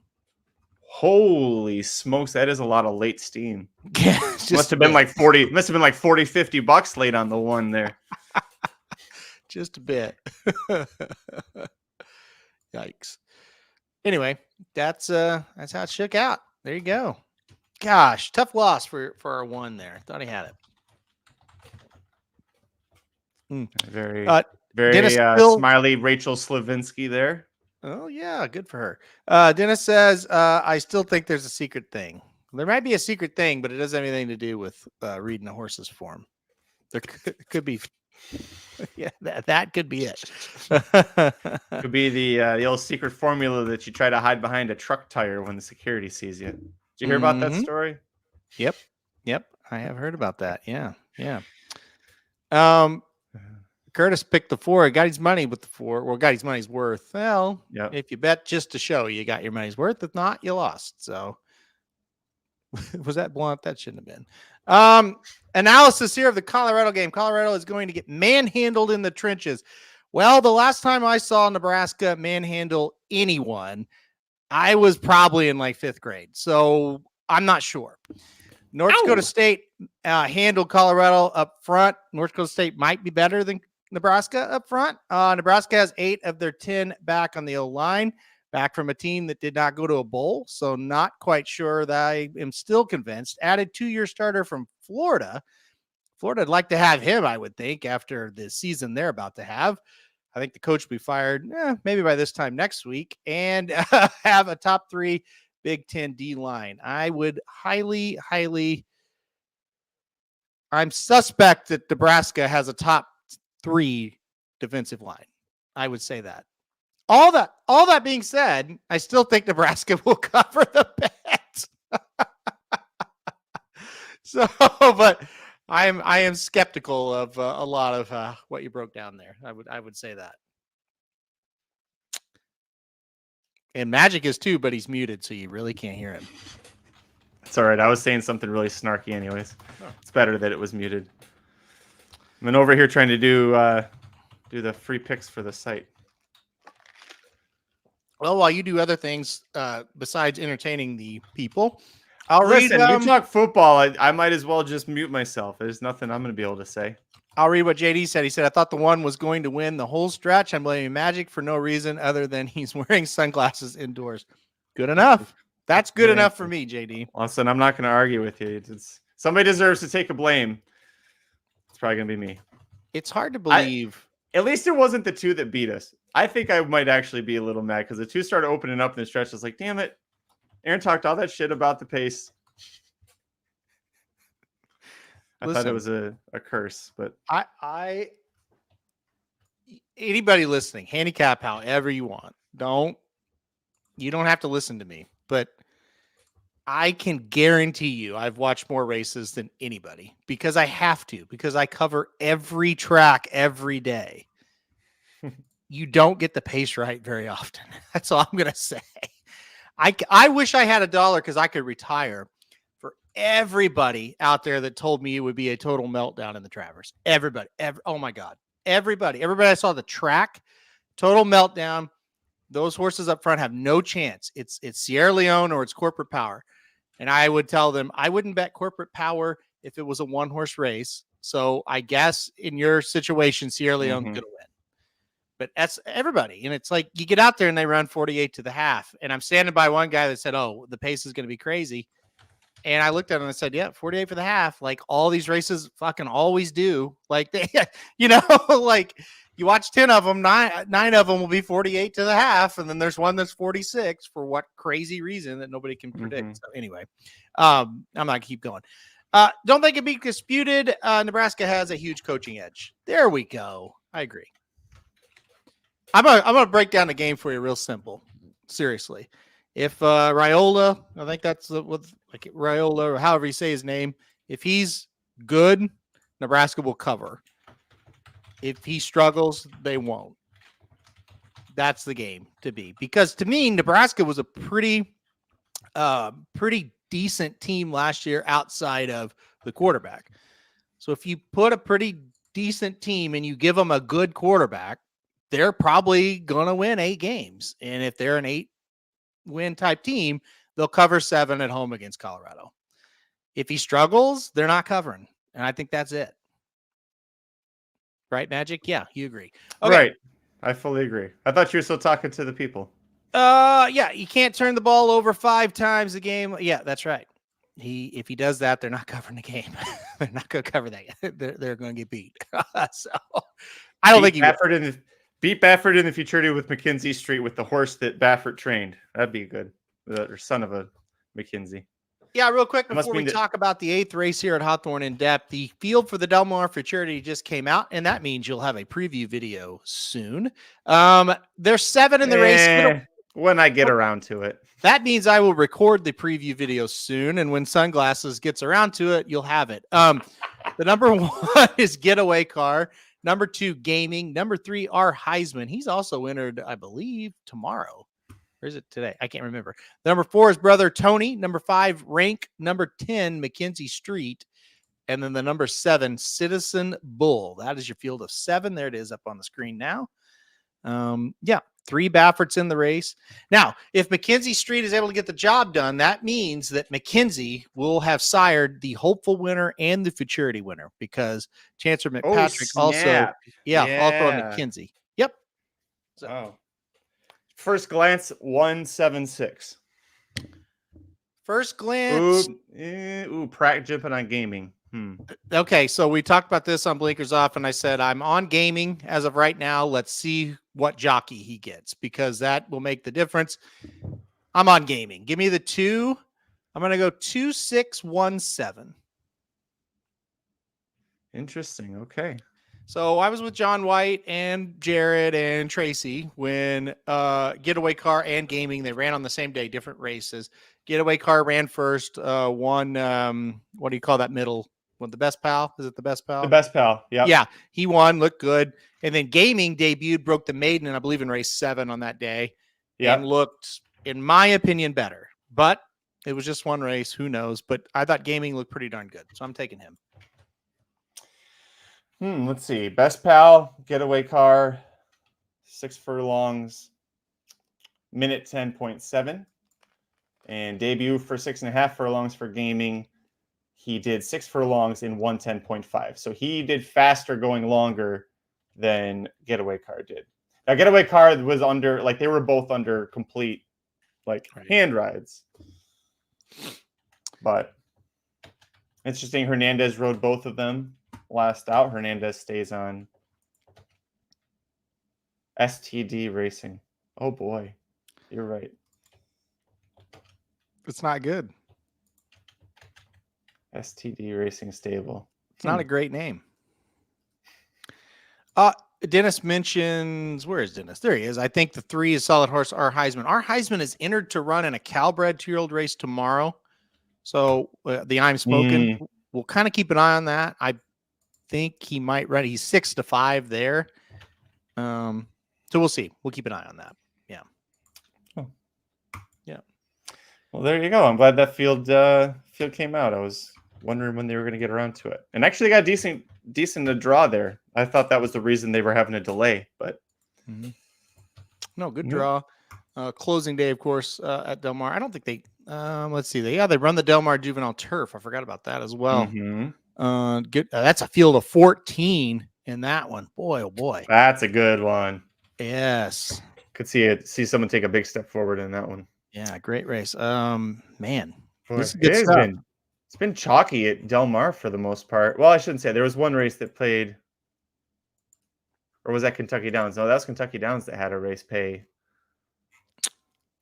Holy smokes, that is a lot of late steam. Yeah, must have been like 40 $50 late on the 1 there. Just a bit. Yikes. Anyway, that's how it shook out. There you go. Gosh, tough loss for our 1 there. Thought he had it. Very smiley Rachel Slavinsky there. Oh, yeah, good for her. Dennis says, I still think there's a secret thing. There might be a secret thing, but it doesn't have anything to do with reading a horse's form. There could be. Yeah, that could be it. Could be the old secret formula that you try to hide behind a truck tire when the security sees you. Did you hear about that story? Yep. I have heard about that. Yeah. Curtis picked the 4. Got his money with the 4. Well, got his money's worth. Well, if you bet just to show, you got your money's worth. If not, you lost. So was that Blond? That shouldn't have been. Analysis here of the Colorado game. Colorado is going to get manhandled in the trenches. Well, the last time I saw Nebraska manhandle anyone, I was probably in like 5th grade. So I'm not sure. North Dakota State handled Colorado up front. North Dakota State might be better than Nebraska up front. Nebraska has 8 of their 10 back on the O-line, back from a team that did not go to a bowl. So not quite sure that I am still convinced. Added 2-year starter from Florida. Florida'd like to have him, I would think, after the season they're about to have. I think the coach will be fired maybe by this time next week, and have a top 3 Big Ten D line. I would highly, I'm suspect that Nebraska has a top 3 defensive line. I would say that. All that being said, I still think Nebraska will cover the bet. So, but I am skeptical of a lot of what you broke down there. I would say that. And Magic is too, but he's muted, so you really can't hear him. It's all right. I was saying something really snarky, anyways. Oh. It's better that it was muted. I'm over here trying to do the free picks for the site. Well, while you do other things besides entertaining the people, Listen, you talk football. I might as well just mute myself. There's nothing I'm going to be able to say. I'll read what JD said. He said, I thought the one was going to win the whole stretch. I'm blaming Magic for no reason other than he's wearing sunglasses indoors. Good enough. That's good enough for me, JD. Listen, I'm not going to argue with you. Somebody deserves to take a blame. It's probably going to be me. It's hard to believe. At least it wasn't the two that beat us. I think I might actually be a little mad because the two started opening up in the stretch. I was like, damn it. Aaron talked all that shit about the pace. I thought it was a curse, but anybody listening, handicap however you want. You don't have to listen to me, but I can guarantee you I've watched more races than anybody because I have to, because I cover every track every day. You don't get the pace right very often. That's all I'm going to say. I wish I had $1 because I could retire for everybody out there that told me it would be a total meltdown in the Travers. Everybody. Oh, my God. Everybody I saw the track, total meltdown. Those horses up front have no chance. It's Sierra Leone or it's Corporate Power. And I would tell them I wouldn't bet Corporate Power if it was a one-horse race. So I guess in your situation, Sierra Leone's going to win. But that's everybody. And it's like you get out there and they run 48 to the half. And I'm standing by one guy that said, oh, the pace is going to be crazy. And I looked at him and I said, yeah, 48 for the half. Like all these races fucking always do. Like they, like you watch 10 of them, nine of them will be 48 to the half. And then there's one that's 46 for what crazy reason that nobody can predict. So anyway, I'm not going to keep going. Don't think it be disputed. Nebraska has a huge coaching edge. There we go. I agree. I'm gonna break down the game for you real simple. Seriously. If Raiola, I think that's like Raiola or however you say his name, if he's good, Nebraska will cover. If he struggles, they won't. That's the game to be. Because to me, Nebraska was a pretty decent team last year outside of the quarterback. So if you put a pretty decent team and you give them a good quarterback, they're probably going to win 8 games. And if they're an 8-win type team, they'll cover 7 at home against Colorado. If he struggles, they're not covering. And I think that's it. Right, Magic? Yeah, you agree. Okay. Right. I fully agree. I thought you were still talking to the people. Yeah, you can't turn the ball over 5 times a game. Yeah, that's right. If he does that, they're not covering the game. They're not going to cover that. They're going to get beat. So I don't think he would. Beat Baffert in the Futurity with McKenzie Street with the horse that Baffert trained. That'd be good. Or son of a McKenzie. Yeah, real quick before we talk about the 8th race here at Hawthorne in depth, the field for the Mar Futurity just came out, and that means you'll have a preview video soon. There's 7 in the race. When I get around to it. That means I will record the preview video soon, and when Sunglasses gets around to it, you'll have it. The number 1 is Getaway Car. Number 2, Gaming. Number 3, R. Heisman. He's also entered, I believe, tomorrow. Or is it today? I can't remember. Number 4 is Brother Tony. Number 5, Rank. Number 10, McKenzie Street. And then the number 7, Citizen Bull. That is your field of 7. There it is up on the screen now. 3 Bafferts in the race. Now, if McKenzie Street is able to get the job done, that means that McKenzie will have sired the hopeful winner and the futurity winner also a McKenzie. Yep. So. First glance, 176. First glance. Jumping on Gaming. Okay, so we talked about this on Blinkers Off, and I said I'm on Gaming as of right now. Let's see what jockey he gets because that will make the difference. I'm on Gaming. Give me the 2. I'm going to go 2617. Interesting. Okay. So I was with John White and Jared and Tracy when Getaway Car and Gaming, they ran on the same day, different races. Getaway Car ran first, won, what do you call that middle? What, the Best Pal? Is it the Best Pal? The Best Pal. Yep. Yeah, he won, looked good. And then Gaming debuted, broke the maiden, and I believe in race 7 on that day, and looked, in my opinion, better. But it was just one race. Who knows? But I thought Gaming looked pretty darn good, so I'm taking him. Let's see. Best Pal, Getaway Car, 6 furlongs, minute 10.7. And debut for 6.5 furlongs for Gaming. He did 6 furlongs in 1:10.5. So he did faster going longer than Getaway Car did. Now, Getaway Car was under, like, they were both under complete, like, hand rides. But interesting, Hernandez rode both of them last out. Hernandez stays on STD Racing. Oh boy, you're right. It's not good. STD Racing Stable. It's not a great name. Dennis mentions, where is Dennis? There he is. I think the 3 is Solid Horse, our Heisman. Our Heisman is entered to run in a Calbred 2-year-old race tomorrow. So the I'm Smoking, we'll kind of keep an eye on that. I think he might run. He's 6-5 there. So we'll see. We'll keep an eye on that. Yeah. Oh. Yeah. Well, there you go. I'm glad that field came out. I was wondering when they were going to get around to it, and actually got decent to draw there. I thought that was the reason they were having a delay, but no, good draw. Closing day, of course, at Del Mar. I don't think they. Let's see. They run the Del Mar Juvenile Turf. I forgot about that as well. Good. That's a field of 14 in that one. Boy, oh boy. That's a good one. Yes. Could see someone take a big step forward in that one. Yeah, great race. Man, boy, this is good stuff. It's been chalky at Del Mar for the most part. Well, I shouldn't say. There was one race that played, or was that Kentucky Downs? No, that was Kentucky Downs that had a race pay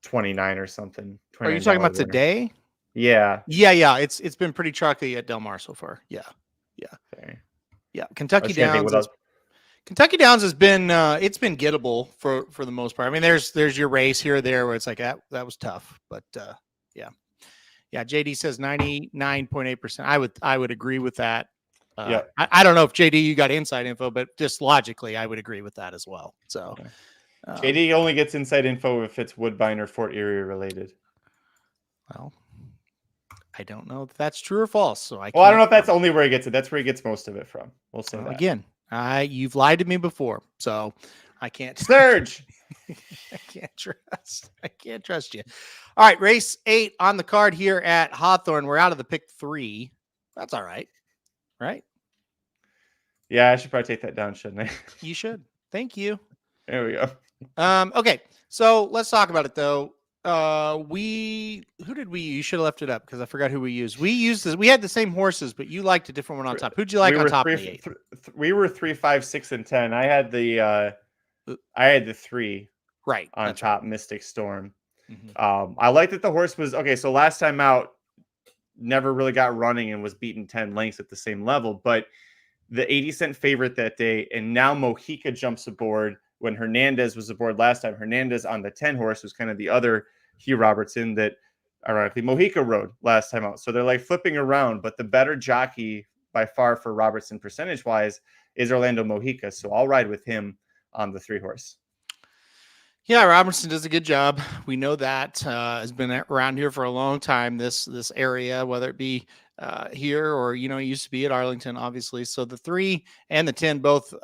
29 or something. Are you talking about today? Yeah. Yeah. It's been pretty chalky at Del Mar so far. Yeah. Okay. Yeah. Kentucky Downs has been it's been gettable for the most part. I mean, there's your race here or there where it's like that was tough, but yeah. JD says 99.8%. I would agree with that. I don't know if JD you got inside info, but just logically, I would agree with that as well. So JD only gets inside info if it's Woodbine or Fort Erie related. Well, I don't know if that's true or false. So I don't know if that's only where he gets it. That's where he gets most of it from. We'll say that again. You've lied to me before, so I can't. Surge. I can't trust you. All right, race 8 on the card here at Hawthorne. We're out of the pick 3. That's all right. Right? Yeah, I should probably take that down, shouldn't I? You should. Thank you. There we go. Okay, so let's talk about it though. Who did we use? You should have left it up because I forgot who we used. We used this. We had the same horses, but you liked a different one on top. Who'd you like on top of the 8? We were 3, 5, 6, and 10. I had the 3 right on top, right. Mystic Storm. I liked that the horse was okay. So last time out, never really got running and was beaten 10 lengths at the same level, but the 80-cent favorite that day, and now Mojica jumps aboard. When Hernandez was aboard last time, Hernandez on the 10 horse was kind of the other Hugh Robertson that ironically Mojica rode last time out. So they're like flipping around, but the better jockey by far for Robertson percentage wise is Orlando Mojica. So I'll ride with him on the 3 horse. Yeah, Robertson does a good job. We know that has been around here for a long time. This area, whether it be here or used to be at Arlington, obviously. So the 3 and the 10 both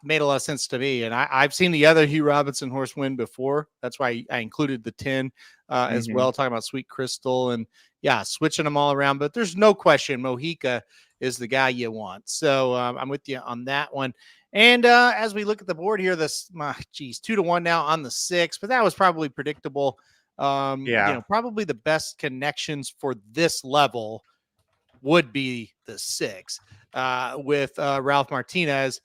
made a lot of sense to me. And I've seen the other Hugh Robinson horse win before. That's why I included the 10 as well. Talking about Sweet Crystal and switching them all around. But there's no question Mojica is the guy you want. So I'm with you on that one. And as we look at the board here, 2-1 now on the 6, but that was probably predictable. Probably the best connections for this level would be the 6 with Ralph Martinez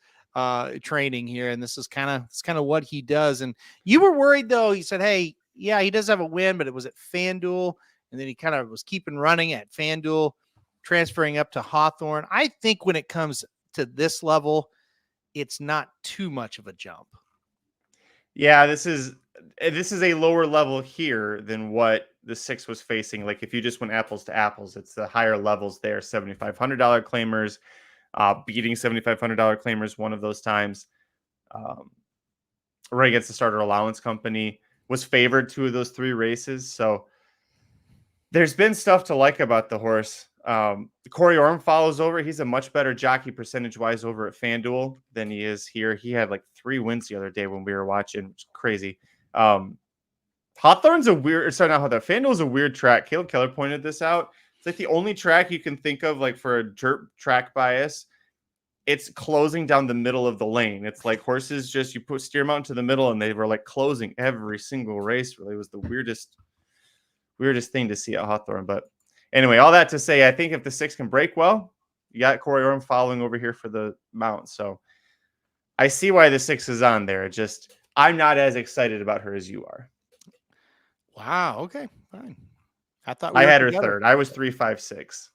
training here. And this is kind of what he does. And you were worried though. He said, hey, yeah, he does have a win, but it was at FanDuel. And then he kind of was keeping running at FanDuel, transferring up to Hawthorne. I think when it comes to this level, it's not too much of a jump. Yeah, this is a lower level here than what the 6 was facing. Like if you just went apples to apples, it's the higher levels there. $7,500 claimers, beating $7,500 claimers one of those times. Right against the starter allowance company, was favored 2 of those 3 races. So there's been stuff to like about the horse. Corey Orm follows over. He's a much better jockey percentage wise over at FanDuel than he is here. He had like 3 wins the other day when we were watching. It's crazy. Hawthorne's a weird, sorry, not Hawthorne. FanDuel's a weird track. Caleb Keller pointed this out. It's like the only track you can think of like for a dirt track bias. It's closing down the middle of the lane. It's like horses just, you steer them out into the middle and they were like closing every single race. Really, it was the weirdest thing to see at Hawthorne. But anyway, all that to say, I think if the 6 can break well, you got Corey Orm following over here for the mount. So I see why the 6 is on there. Just I'm not as excited about her as you are. Wow. Okay. Fine. I thought I had her third. I was 3, 5, 6.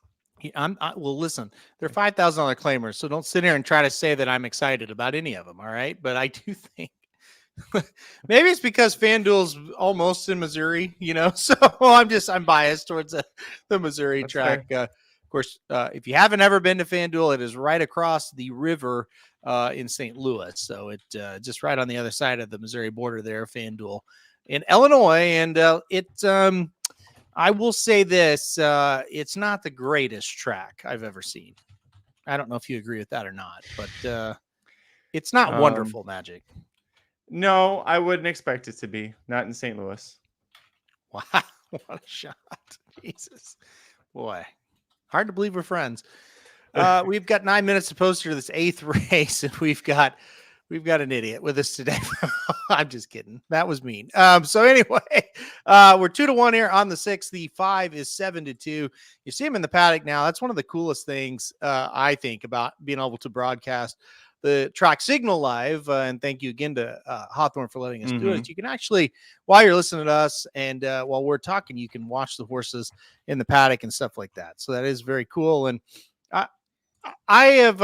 Well, listen, they're $5,000 claimers, so don't sit here and try to say that I'm excited about any of them. All right, but I do think maybe it's because FanDuel's almost in Missouri, so I'm biased towards the Missouri That's track. Of course, if you haven't ever been to FanDuel, it is right across the river in St. Louis, so it just right on the other side of the Missouri border there, FanDuel in Illinois, and I will say this, it's not the greatest track I've ever seen. I don't know if you agree with that or not, but it's not wonderful magic. No, I wouldn't expect it to be. Not in St. Louis. Wow, what a shot. Jesus. Boy, hard to believe we're friends. We've got 9 minutes to poster to this 8th race, and we've got an idiot with us today. I'm just kidding. That was mean. So anyway, we're 2-1 here on the 6. The 5 is 7-2. You see him in the paddock now. That's one of the coolest things I think about being able to broadcast the track signal live. And thank you again to Hawthorne for letting us do it. You can actually, while you're listening to us and while we're talking, you can watch the horses in the paddock and stuff like that. So that is very cool. And I have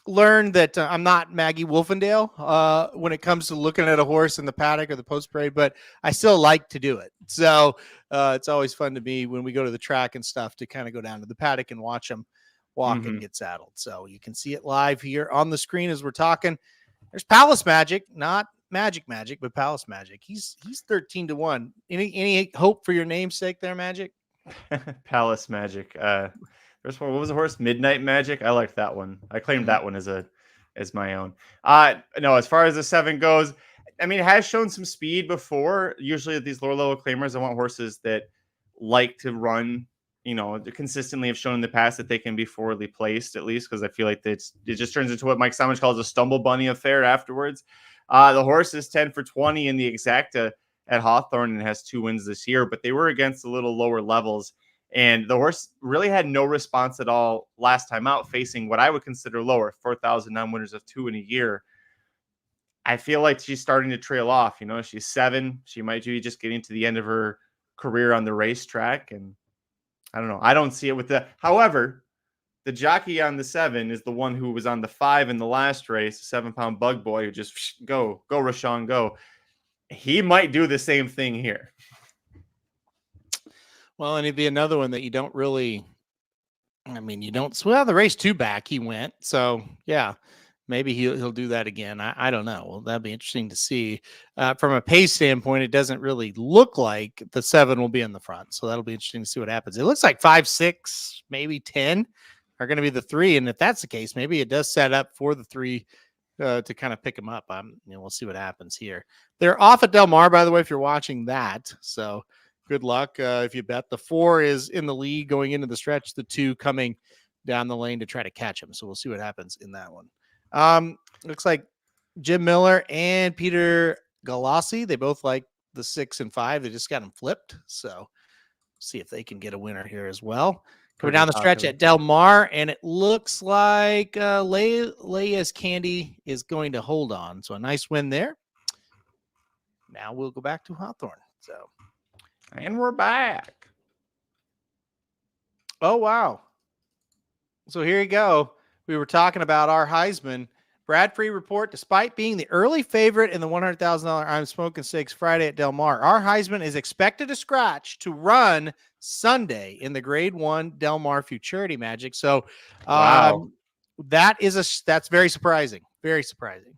learned that I'm not Maggie Wolfendale when it comes to looking at a horse in the paddock or the post parade, but I still like to do it. So it's always fun to me when we go to the track and stuff to kind of go down to the paddock and watch them walk and get saddled. So you can see it live here on the screen as we're talking. There's Palace Magic, not Magic, but Palace Magic. He's 13-1. Any hope for your namesake there, Magic? Palace Magic. First one, what was the horse? Midnight Magic. I liked that one. I claimed that one as my own. No, as far as the 7 goes, I mean, it has shown some speed before. Usually at these lower level claimers, I want horses that like to run, consistently have shown in the past that they can be forwardly placed at least, because I feel like it just turns into what Mike Somich calls a stumble bunny affair afterwards. The horse is 10 for 20 in the exacta at Hawthorne and has 2 wins this year, but they were against a little lower levels. And the horse really had no response at all last time out, facing what I would consider lower, 4,000 non-winners of 2 in a year. I feel like she's starting to trail off. She's 7. She might be just getting to the end of her career on the racetrack. And I don't know. I don't see it with that. However, the jockey on the 7 is the one who was on the 5 in the last race, a 7-pound bug boy who just go, Rashawn, go. He might do the same thing here. Well, and it'd be another one that you don't really, the race 2 back he went. So yeah, maybe he'll do that again. I don't know. Well, that'd be interesting to see. From a pace standpoint, it doesn't really look like the 7 will be in the front. So that'll be interesting to see what happens. It looks like 5, 6, maybe 10 are going to be the 3. And if that's the case, maybe it does set up for the 3 to kind of pick them up. We'll see what happens here. They're off at Del Mar, by the way, if you're watching that. So good luck if you bet. The 4 is in the lead going into the stretch, the 2 coming down the lane to try to catch him. So we'll see what happens in that one. Looks like Jim Miller and Peter Galassi, they both like the 6 and 5. They just got them flipped. So see if they can get a winner here as well. Coming down the stretch at Del Mar, and it looks like Leia's Candy is going to hold on. So a nice win there. Now we'll go back to Hawthorne. And we're back. Oh, wow. So here you go. We were talking about our Heisman. Bradfree report, despite being the early favorite in the $100,000 I'm Smoking Stakes Friday at Del Mar, our Heisman is expected to scratch to run Sunday in the grade 1 Del Mar Futurity Magic. So Wow. that's very surprising. Very surprising.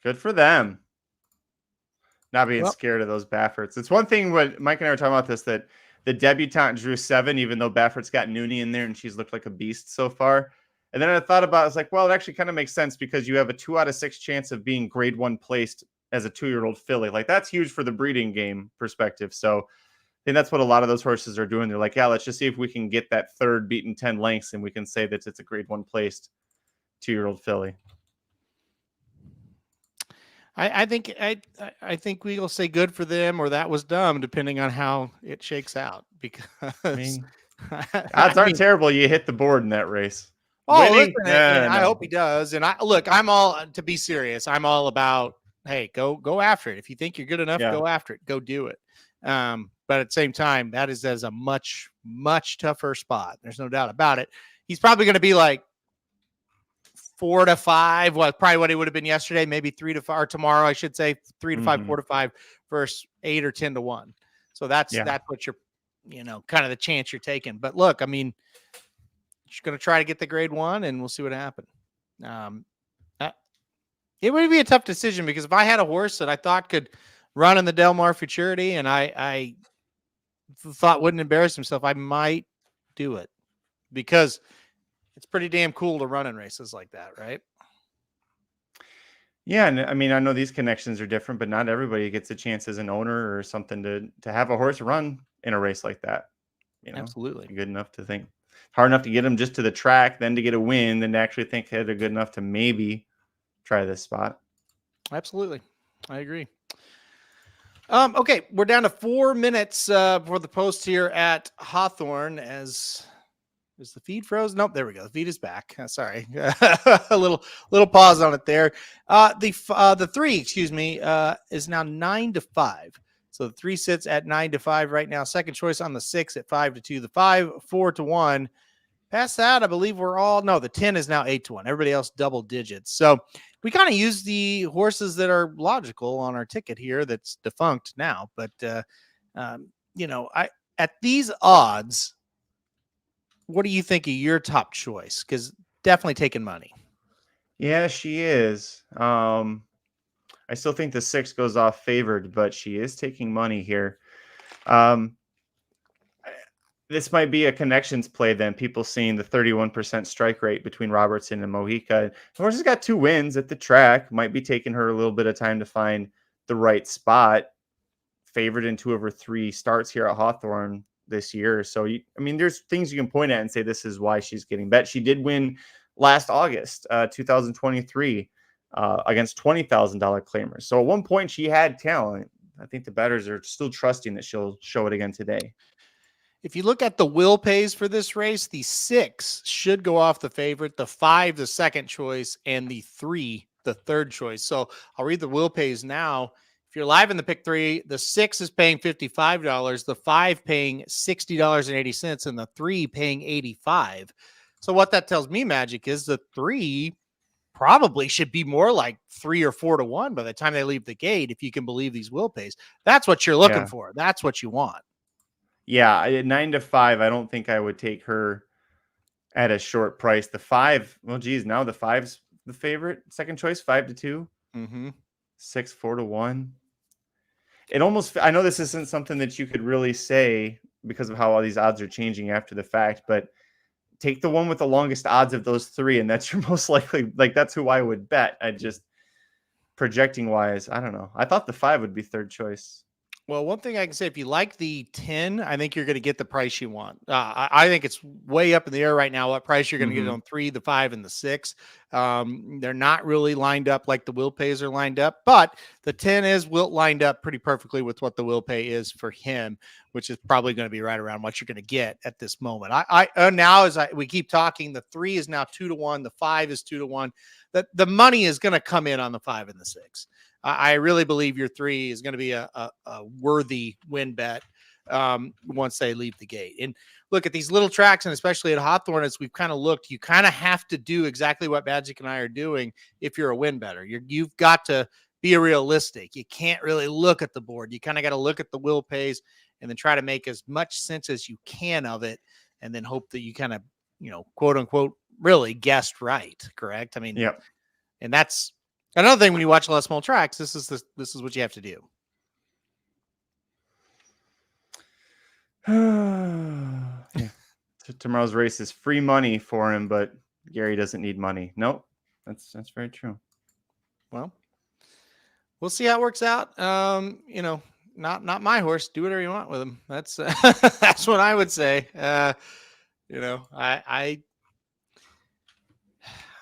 Good for them. Not being Well, scared of those Bafferts. It's one thing when Mike and I were talking about this, that the debutante drew 7, even though Baffert's got Nooney in there and she's looked like a beast so far. And then I thought about it, I was like, well, it actually kind of makes sense because you have a 2 out of 6 chance of being grade 1 placed as a 2-year-old filly. Like, that's huge for the breeding game perspective. So I think that's what a lot of those horses are doing. They're like, yeah, let's just see if we can get that third beaten 10 lengths and we can say that it's a grade 1 placed 2-year-old filly. I think we'll say good for them or that was dumb, depending on how it shakes out. Because odds aren't terrible. You hit the board in that race. Winning? Listen, and I hope he does. And I'm all, to be serious, I'm all about, hey, go after it. If you think you're good enough, go after it. Go do it. But at the same time, that is as a much, much tougher spot. There's no doubt about it. He's probably going to be like 4 to 5. Well, probably what he would have been yesterday, maybe 3 to 5, or tomorrow, I should say 3 to 5, 4 to 5 versus 8 or 10 to 1. So that's what you're, kind of the chance you're taking. But look, I mean, you're going to try to get the grade 1 and we'll see what happens. It would be a tough decision because if I had a horse that I thought could run in the Del Mar Futurity and I thought wouldn't embarrass himself, I might do it because it's pretty damn cool to run in races like that, right? Yeah, and I mean, I know these connections are different, but not everybody gets a chance as an owner or something to have a horse run in a race like that. Absolutely. Good enough to think. Hard enough to get them just to the track, then to get a win, then to actually think hey, they're good enough to maybe try this spot. Absolutely. I agree. Okay, we're down to 4 minutes for the post here at Hawthorne. Is the feed froze? Nope, there we go. The feed is back. Sorry, a little pause on it there. The 3, excuse me, is now 9 to 5. So the 3 sits at 9 to 5 right now. Second choice on the 6 at 5 to 2. The 5 4 to 1. Past that, I believe the 10 is now 8 to 1. Everybody else double digits. So we kind of use the horses that are logical on our ticket here. That's defunct now, but at these odds, what do you think of your top choice? Because definitely taking money. Yeah, she is. I still think the 6 goes off favored, but she is taking money here. This might be a connections play then. People seeing the 31% strike rate between Robertson and Mojica. The horse has got 2 wins at the track. Might be taking her a little bit of time to find the right spot. Favored in 2 of her 3 starts here at Hawthorne this year. So, there's things you can point at and say this is why she's getting bet. She did win last August, 2023, against $20,000 claimers. So at one point she had talent. I think the bettors are still trusting that she'll show it again today. If you look at the will pays for this race, the 6 should go off the favorite, the 5, the second choice, and the 3, the third choice. So I'll read the will pays now. If you're live in the pick 3, the 6 is paying $55, the 5 paying $60.80, and the 3 paying $85. So what that tells me, Magic, is the 3 probably should be more like 3 or 4 to 1 by the time they leave the gate, if you can believe these will pays. That's what you're looking for. That's what you want. Yeah, at 9 to 5, I don't think I would take her at a short price. The 5, well, geez, now the 5's the favorite. Second choice, 5 to 2. 6, 4 to 1. It almost, I know this isn't something that you could really say because of how all these odds are changing after the fact, but take the one with the longest odds of those 3, and that's your most likely, like, that's who I would bet. I just, projecting wise, I don't know. I thought the 5 would be third choice. Well, one thing I can say, if you like the 10, I think you're going to get the price you want. I think it's way up in the air right now what price you're going to get on 3, the 5, and the 6. They're not really lined up like the will pays are lined up, but the 10 is lined up pretty perfectly with what the will pay is for him, which is probably going to be right around what you're going to get at this moment. Now as we keep talking, the 3 is now 2 to 1, the 5 is 2 to 1. The money is going to come in on the 5 and the 6. I really believe your 3 is going to be a worthy win bet. once they leave the gate. And look at these little tracks, and especially at Hawthorne, as we've kind of looked, you kind of have to do exactly what Magic and I are doing if you're a win better. You've got to be realistic. You can't really look at the board. You kind of got to look at the will pays and then try to make as much sense as you can of it, and then hope that you kind of, quote unquote, really guessed right. Correct. I mean, Yep. And that's another thing when you watch a lot of small tracks. This is what you have to do. Yeah. Tomorrow's race is free money for him, but Gary doesn't need money. Nope. That's very true. Well, we'll see how it works out. Not my horse. Do whatever you want with him. That's that's what I would say.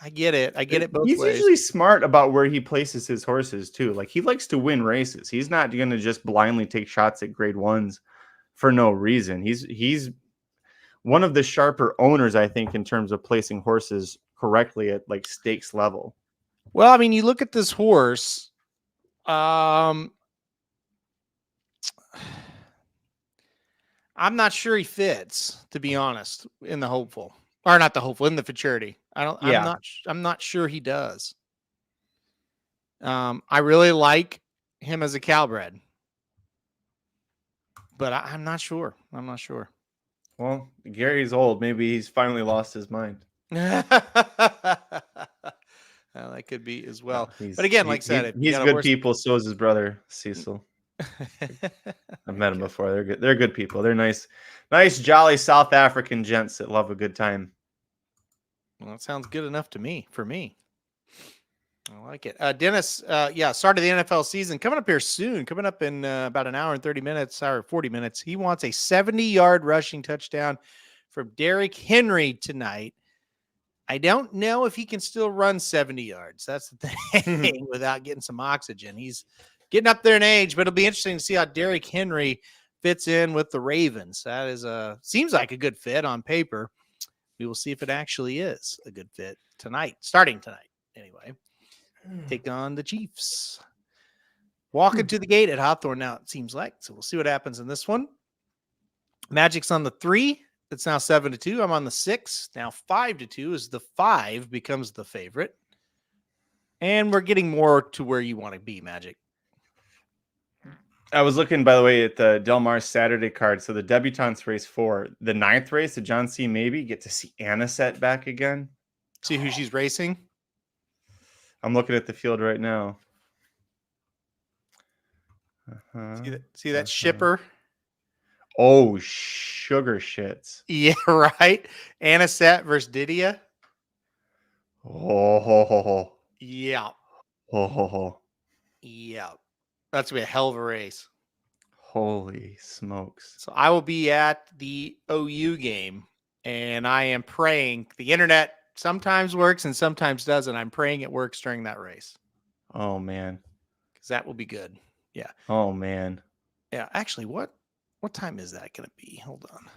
I get it. I get it both He's ways. usually smart about where he places his horses too. Like, he likes to win races. He's not going to just blindly take shots at grade ones for no reason. He's one of the sharper owners, I think, in terms of placing horses correctly at like stakes level. Well, I mean, you look at this horse. I'm not sure he fits, to be honest, in the hopeful. Or not the hopeful, in the futurity. I'm not sure he does. I really like him as a Calbred, but I'm not sure. Well, Gary's old. Maybe he's finally lost his mind. Well, that could be as well. But again, like I said, he's good people. So is his brother Cecil. I've met him before. They're good. They're good people. They're nice, jolly South African gents that love a good time. Well, that sounds good enough to me. For me, I like it. Dennis, start of the NFL season coming up here soon. Coming up in about an hour and 30 minutes, or 40 minutes. He wants a 70-yard rushing touchdown from Derrick Henry tonight. I don't know if he can still run 70 yards. That's the thing without getting some oxygen. He's getting up there in age, but it'll be interesting to see how Derrick Henry fits in with the Ravens. That is seems like a good fit on paper. We will see if it actually is a good fit starting tonight. Anyway, take on the Chiefs. Walking to the gate at Hawthorne now, it seems like. So we'll see what happens in this one. Magic's on the 3. It's now 7-2. I'm on the 6. Now 5-2 is the 5 becomes the favorite. And we're getting more to where you want to be, Magic. I was looking, by the way, at the Del Mar Saturday card. So the debutantes race 4, the 9th race, the John C. Maybe, get to see Anisette back again. See who she's racing? I'm looking at the field right now. See that shipper? Oh, sugar shits. Yeah, right. Anisette versus Didia. Oh. Yeah. Oh. Yeah. That's going to be a hell of a race. Holy smokes. So I will be at the OU game, and I am praying. The internet sometimes works and sometimes doesn't. I'm praying it works during that race. Oh, man. Because that will be good. Yeah. Oh, man. Yeah. Actually, what time is that going to be? Hold on.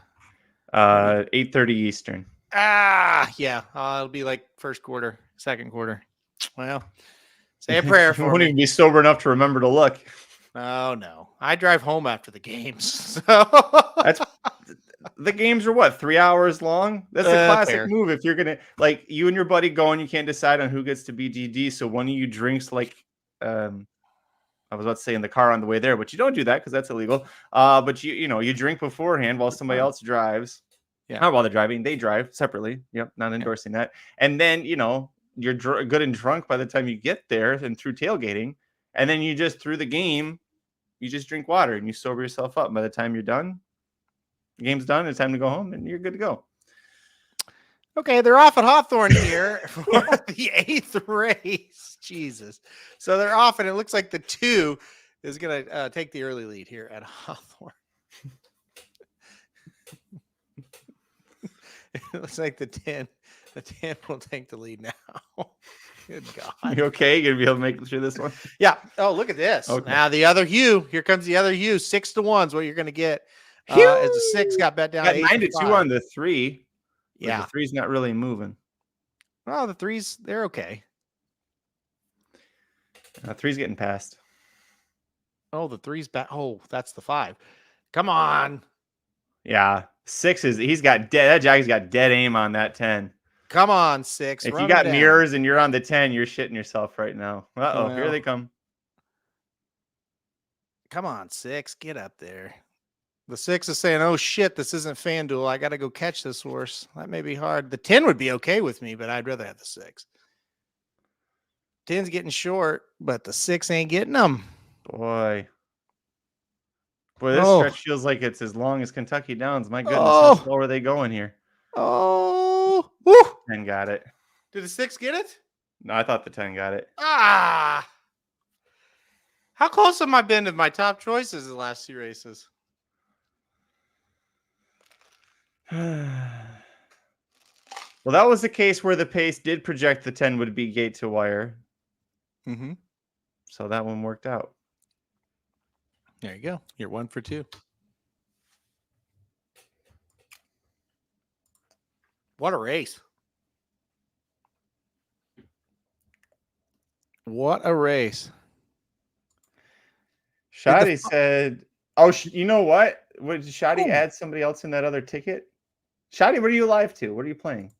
8:30 Eastern. Yeah. It'll be like first quarter, second quarter. Well, say a prayer for me. You won't me. even be sober enough to remember to look. Oh, no. I drive home after the games. So. The games are what, 3 hours long? That's a classic fair. move. If you're going to, like, you and your buddy go and you can't decide on who gets to be DD. So one of you drinks, like, I was about to say in the car on the way there, but you don't do that because that's illegal. But you drink beforehand while somebody else drives. Yeah. Not while they're driving. They drive separately. Yep. Not endorsing that. And then, you're good and drunk by the time you get there and through tailgating. And then you just, through the game, you just drink water and you sober yourself up. By the time you're done, the game's done. It's time to go home and you're good to go. Okay, they're off at Hawthorne here for the 8th race. Jesus. So they're off, and it looks like the 2 is going to take the early lead here at Hawthorne. It looks like the 10 will take the lead now. Good God. You okay? You gonna be able to make it through this one? Yeah. Oh, look at this. Okay. Now the other Hugh. Here comes the other Hugh. 6-1 is what you're going to get. As the 6 got bet down. Got 9-2 on the 3. Yeah. The 3's not really moving. Well, the 3's, they're okay. 3's getting passed. Oh, the 3's back. Oh, that's the 5. Come on. Yeah. 6 is he's got that jockey's got dead aim on that 10. Come on, 6. If Run you got him down. mirrors and you're on the 10, you're shitting yourself right now. Uh-oh, here Well. they come. Come on, 6. Get up there. The 6 is saying, oh, shit, this isn't FanDuel. I got to go catch this horse. That may be hard. The 10 would be okay with me, but I'd rather have the 6. 10's getting short, but the 6 ain't getting them. Boy, this stretch feels like it's as long as Kentucky Downs. My goodness, how slow are they going here? Oh. Woo. 10 got it. Did the 6 get it? No, I thought the 10 got it. Ah. How close have I been to my top choices the last 2 races? Well, that was the case where the pace did project the 10 would be gate to wire. Mm-hmm. So that one worked out. There you go. You're 1 for 2. What a race. What a race. Shoddy said, oh, you know what? Did Shoddy add somebody else in that other ticket? Shoddy, what are you live to? What are you playing?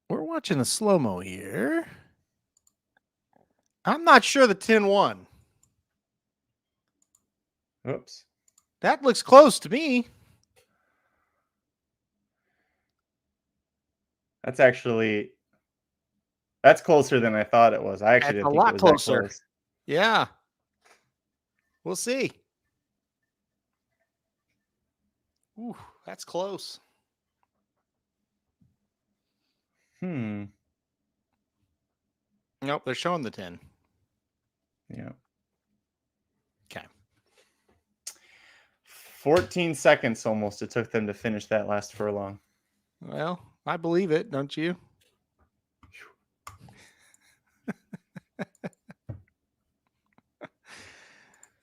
We're watching a slow-mo here. I'm not sure the 10 won. Oops. That looks close to me. That's closer than I thought it was. I actually didn't think it was closer. That close. Yeah. We'll see. Ooh, that's close. Nope, they're showing the 10. Yeah. Okay. 14 seconds almost it took them to finish that last furlong. Well, I believe it, don't you?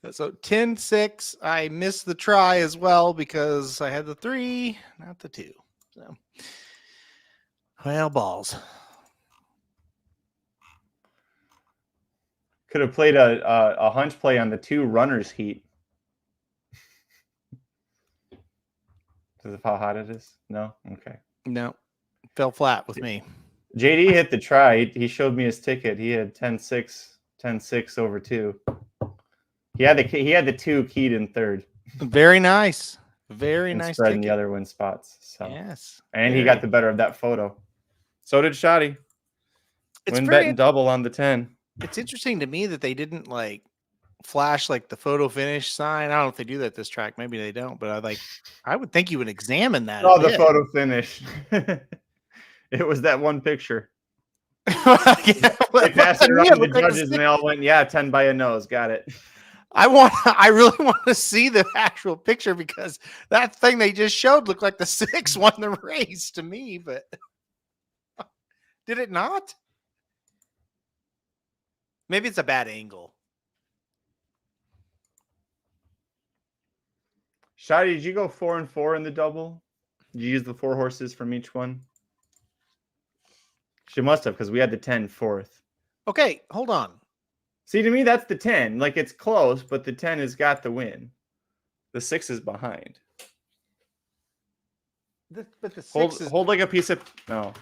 So 10-6, I missed the try as well because I had the 3, not the 2. So, well, balls. Could have played a hunch play on the 2 runners heat. Because of how hot it is? No? Okay. No. Fell flat with me. JD hit the try. He showed me his ticket. He had 10-6 over 2. He had the 2 keyed in third. Very nice. Very nice. Spreading the other win spots. So yes. And he got the better of that photo. So did Shoddy. Win bet and double on the 10. It's interesting to me that they didn't flash the photo finish sign. I don't know if they do that at this track. Maybe they don't, but I would think you would examine that. Oh, the photo finish. It was that one picture. They passed it around to the judges and they all went, yeah, 10 by a nose. Got it. I really want to see the actual picture because that thing they just showed looked like the 6 won the race to me, but did it not? Maybe it's a bad angle. Shoddy, did you go 4 and 4 in the double? Did you use the 4 horses from each one? She must have because we had the 10 fourth. Okay, hold on. See, to me, that's the 10. It's close, but the 10 has got the win. The 6 is behind. But the 6 hold a piece of no.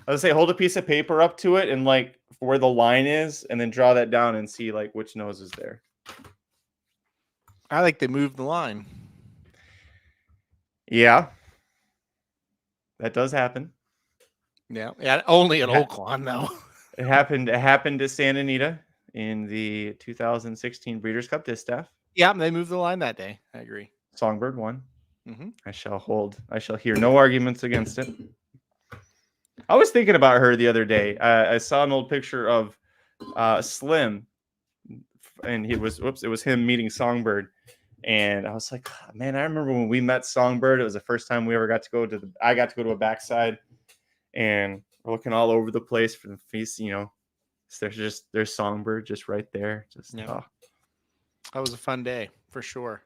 I was say hold a piece of paper up to it and where the line is, and then draw that down and see which nose is there. I think they moved the line. Yeah, that does happen. Yeah, only at Oaklawn though. It happened to Santa Anita in the 2016 Breeders' Cup Distaff. Yeah, they moved the line that day. I agree. Songbird won. Mm-hmm. I shall hear no arguments against it. I was thinking about her the other day. I saw an old picture of Slim, and it was him meeting Songbird, and I was like, oh, man, I remember when we met Songbird. It was the first time we ever got to go to I got to go to a backside, and we're looking all over the place for the feast. There's Songbird just right there. That was a fun day for sure.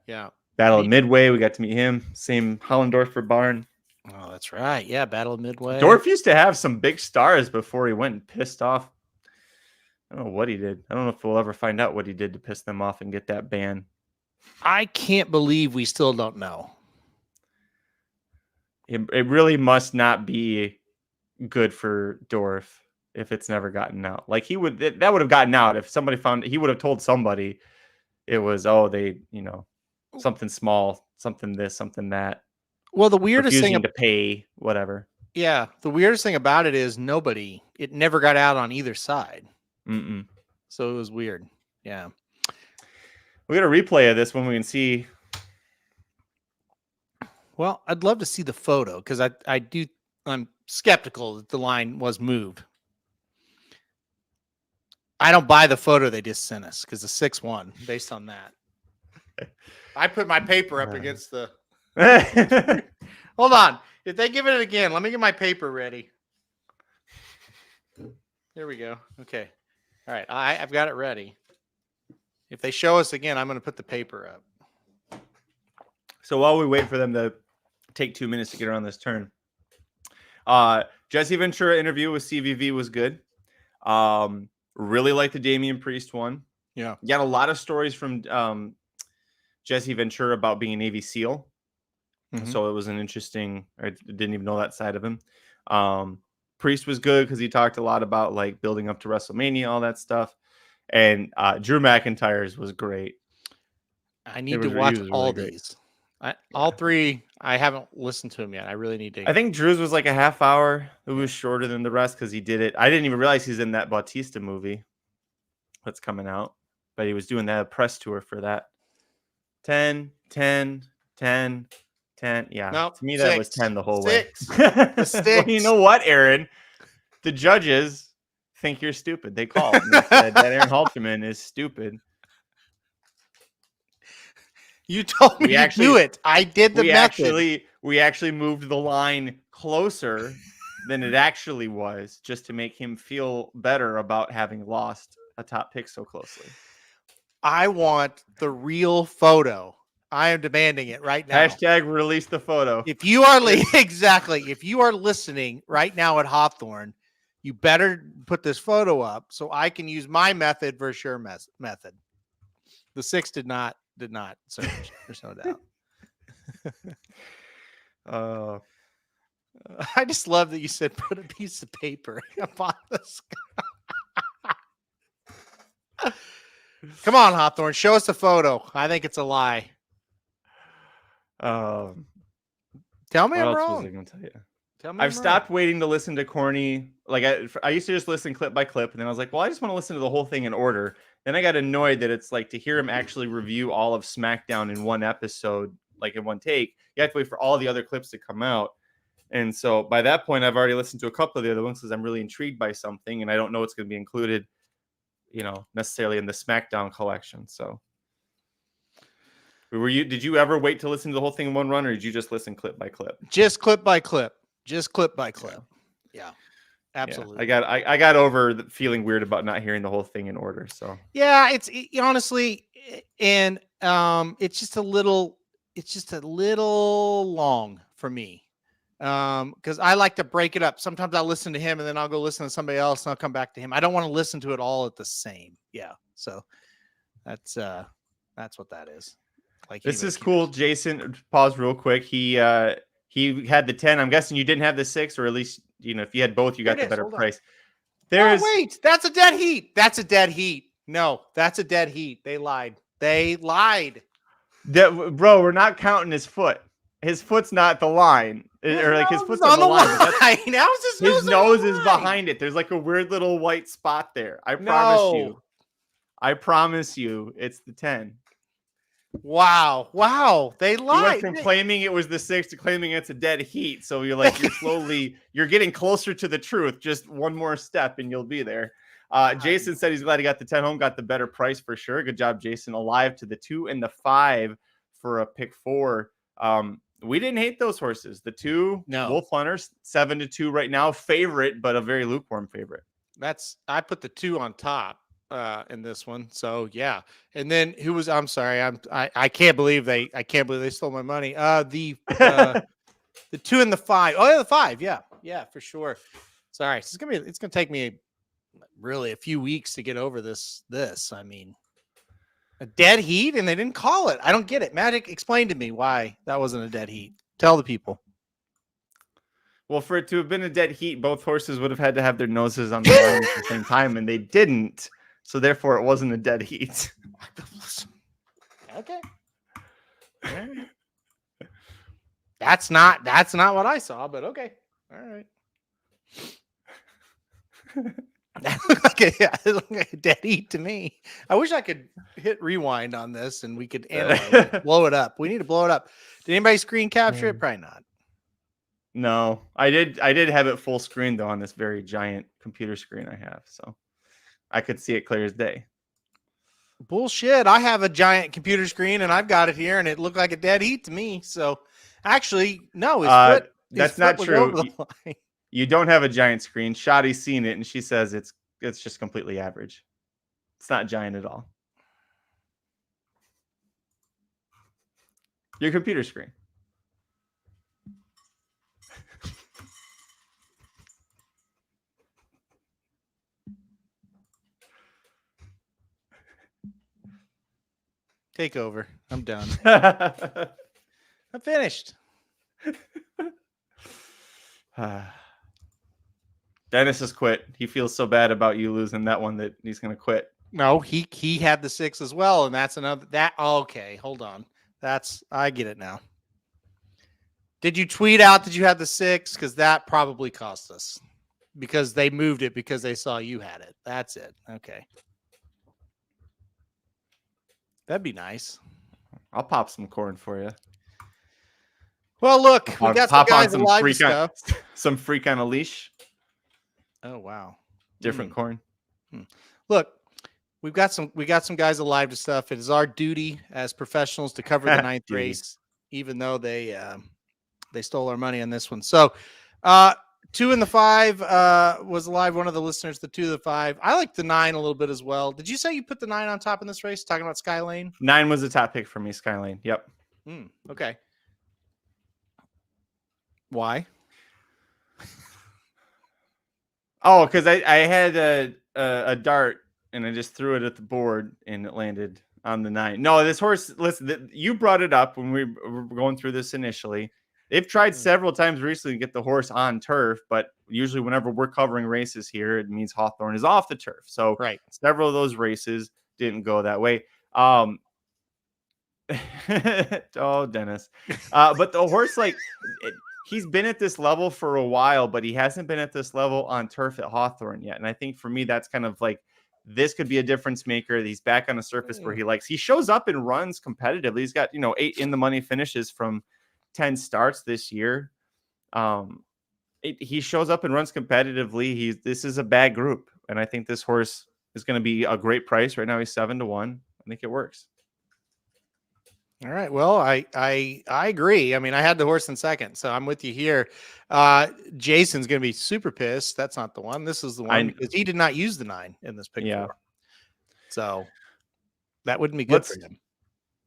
Yeah. Battle of Midway, we got to meet him. Same Hollendorfer barn. Oh, that's right. Yeah, Battle of Midway. Dorf used to have some big stars before he went and pissed off I don't know what he did. I don't know if we'll ever find out what he did to piss them off and get that ban. I can't believe we still don't know. It really must not be good for Dorf if it's never gotten out. Like that would have gotten out if somebody found it. He would have told somebody it was, something small, something this, something that. Well, the weirdest refusing thing to pay, whatever. Yeah, the weirdest thing about it is it never got out on either side. Mm-mm. So it was weird. Yeah. We got a replay of this when we can see. Well, I'd love to see the photo because I'm skeptical that the line was moved. I don't buy the photo they just sent us because the 6-1 based on that. I put my paper up against the. Hold on. If they give it again, let me get my paper ready. Here we go. Okay. All right. I've got it ready. If they show us again, I'm going to put the paper up. So while we wait for them to take 2 minutes to get around this turn, Jesse Ventura interview with CVV was good. Really liked the Damian Priest one. Yeah. Got a lot of stories from Jesse Ventura about being a Navy SEAL. Mm-hmm. So it was an interesting, I didn't even know that side of him. Priest was good because he talked a lot about like building up to WrestleMania, all that stuff. And Drew McIntyre's was great. I need to watch all these. All three, I haven't listened to him yet. I really need to. I think Drew's was like a half hour. It was shorter than the rest because he did it. I didn't even realize he's in that Bautista movie that's coming out. But he was doing that press tour for that. 10. Yeah. Nope, to me, that was 10 the whole way. Well, you know what, Aaron? The judges think you're stupid. They called and they said that Aaron Halterman is stupid. You told me to do it. I did the method. We actually moved the line closer than it actually was just to make him feel better about having lost a top pick so closely. I want the real photo. I am demanding it right now. Hashtag release the photo. If you are if you are listening right now at Hawthorne, you better put this photo up so I can use my method for sure method. The 6 did not search. There's no doubt. I just love that you said put a piece of paper up on the sky. Come on, Hawthorne, show us the photo. I think it's a lie. Tell me I'm wrong. Was I gonna tell you? I've stopped waiting to listen to corny. Like I used to just listen clip by clip, and then I was like, well, I just want to listen to the whole thing in order. Then I got annoyed that it's like to hear him actually review all of SmackDown in one episode, like in one take. You have to wait for all the other clips to come out. And so by that point, I've already listened to a couple of the other ones because I'm really intrigued by something, and I don't know what's going to be included, necessarily in the SmackDown collection. So, did you ever wait to listen to the whole thing in one run, or did you just listen clip by clip? Just clip by clip. Just clip by clip. Yeah. Absolutely. Yeah, I got over the feeling weird about not hearing the whole thing in order. So yeah, honestly, and it's just a little long for me. Because I like to break it up. Sometimes I'll listen to him and then I'll go listen to somebody else and I'll come back to him. I don't want to listen to it all at the same. Yeah. So that's what that is. Like this is cool. Jason, pause real quick. He had the 10. I'm guessing you didn't have the 6, or at least, if you had both, you got the better price. Wait, that's a dead heat. No, that's a dead heat. They lied. Bro, we're not counting his foot. His foot's not the line. Or like his foot's on the line. Now his nose is behind it. There's like a weird little white spot there. I promise you, it's the 10. Wow. They lied. You went from claiming it was the 6 to claiming it's a dead heat. So you're getting closer to the truth. Just one more step and you'll be there. Jason said he's glad he got the 10 home, got the better price for sure. Good job, Jason. Alive to the 2 and the 5 for a pick 4. We didn't hate those horses. The 2 Wolf Hunters, 7-2 right now. Favorite, but a very lukewarm favorite. I put the 2 on top in this one. So yeah. And then I'm sorry. I can't believe they stole my money. The 2 and the 5. Oh yeah, the 5. Yeah, for sure. Sorry. It's gonna take me really a few weeks to get over this. I mean, a dead heat, and they didn't call it. I don't get it. Magic, explain to me why that wasn't a dead heat. Tell the people. Well, for it to have been a dead heat, both horses would have had to have their noses on the line at the same time, and they didn't. So therefore, it wasn't a dead heat. Okay. That's not what I saw, but okay. All right. That looked like a dead heat to me. I wish I could hit rewind on this and we could analyze it, blow it up. We need to blow it up. Did anybody screen capture it? Probably not. No, I did have it full screen though on this very giant computer screen I have, so I could see it clear as day. Bullshit. I have a giant computer screen and I've got it here and it looked like a dead heat to me. So actually, no, that's not true. You don't have a giant screen. Shotty's seen it and she says it's just completely average. It's not giant at all. Your computer screen. Take over. I'm done. I'm finished. Dennis has quit. He feels so bad about you losing that one that he's going to quit. No, he had the 6 as well, and that's another okay, hold on. I get it now. Did you tweet out that you had the 6? Because that probably cost us. Because they moved it because they saw you had it. That's it. Okay. That'd be nice. I'll pop some corn for you. Well, look, we got some guys alive and stuff. Some freak on a leash. Oh wow, different corn. Look, we got some guys alive to stuff. It is our duty as professionals to cover the 9th race, even though they stole our money on this one. So, 2 and the 5 was alive. One of the listeners, the 2 of the 5. I like the 9 a little bit as well. Did you say you put the 9 on top in this race? Talking about Skylane? 9 was the top pick for me, Skylane. Yep. Okay. Why? Oh, because I had a dart and I just threw it at the board and it landed on the 9. No, this horse, listen, you brought it up when we were going through this initially. They've tried several times recently to get the horse on turf, but usually whenever we're covering races here, it means Hawthorne is off the turf. So several of those races didn't go that way. Oh, Dennis. But the horse, he's been at this level for a while, but he hasn't been at this level on turf at Hawthorne yet. And I think for me, that's kind of this could be a difference maker. He's back on a surface where he likes. He shows up and runs competitively. He's got, 8 in the money finishes from 10 starts this year. He shows up and runs competitively. This is a bad group. And I think this horse is going to be a great price. Right now, he's 7-1. I think it works. All right. Well, I agree. I mean, I had the horse in second, so I'm with you here. Jason's going to be super pissed. That's not the one. This is the one because he did not use the 9 in this pick. Yeah. So that wouldn't be good for him.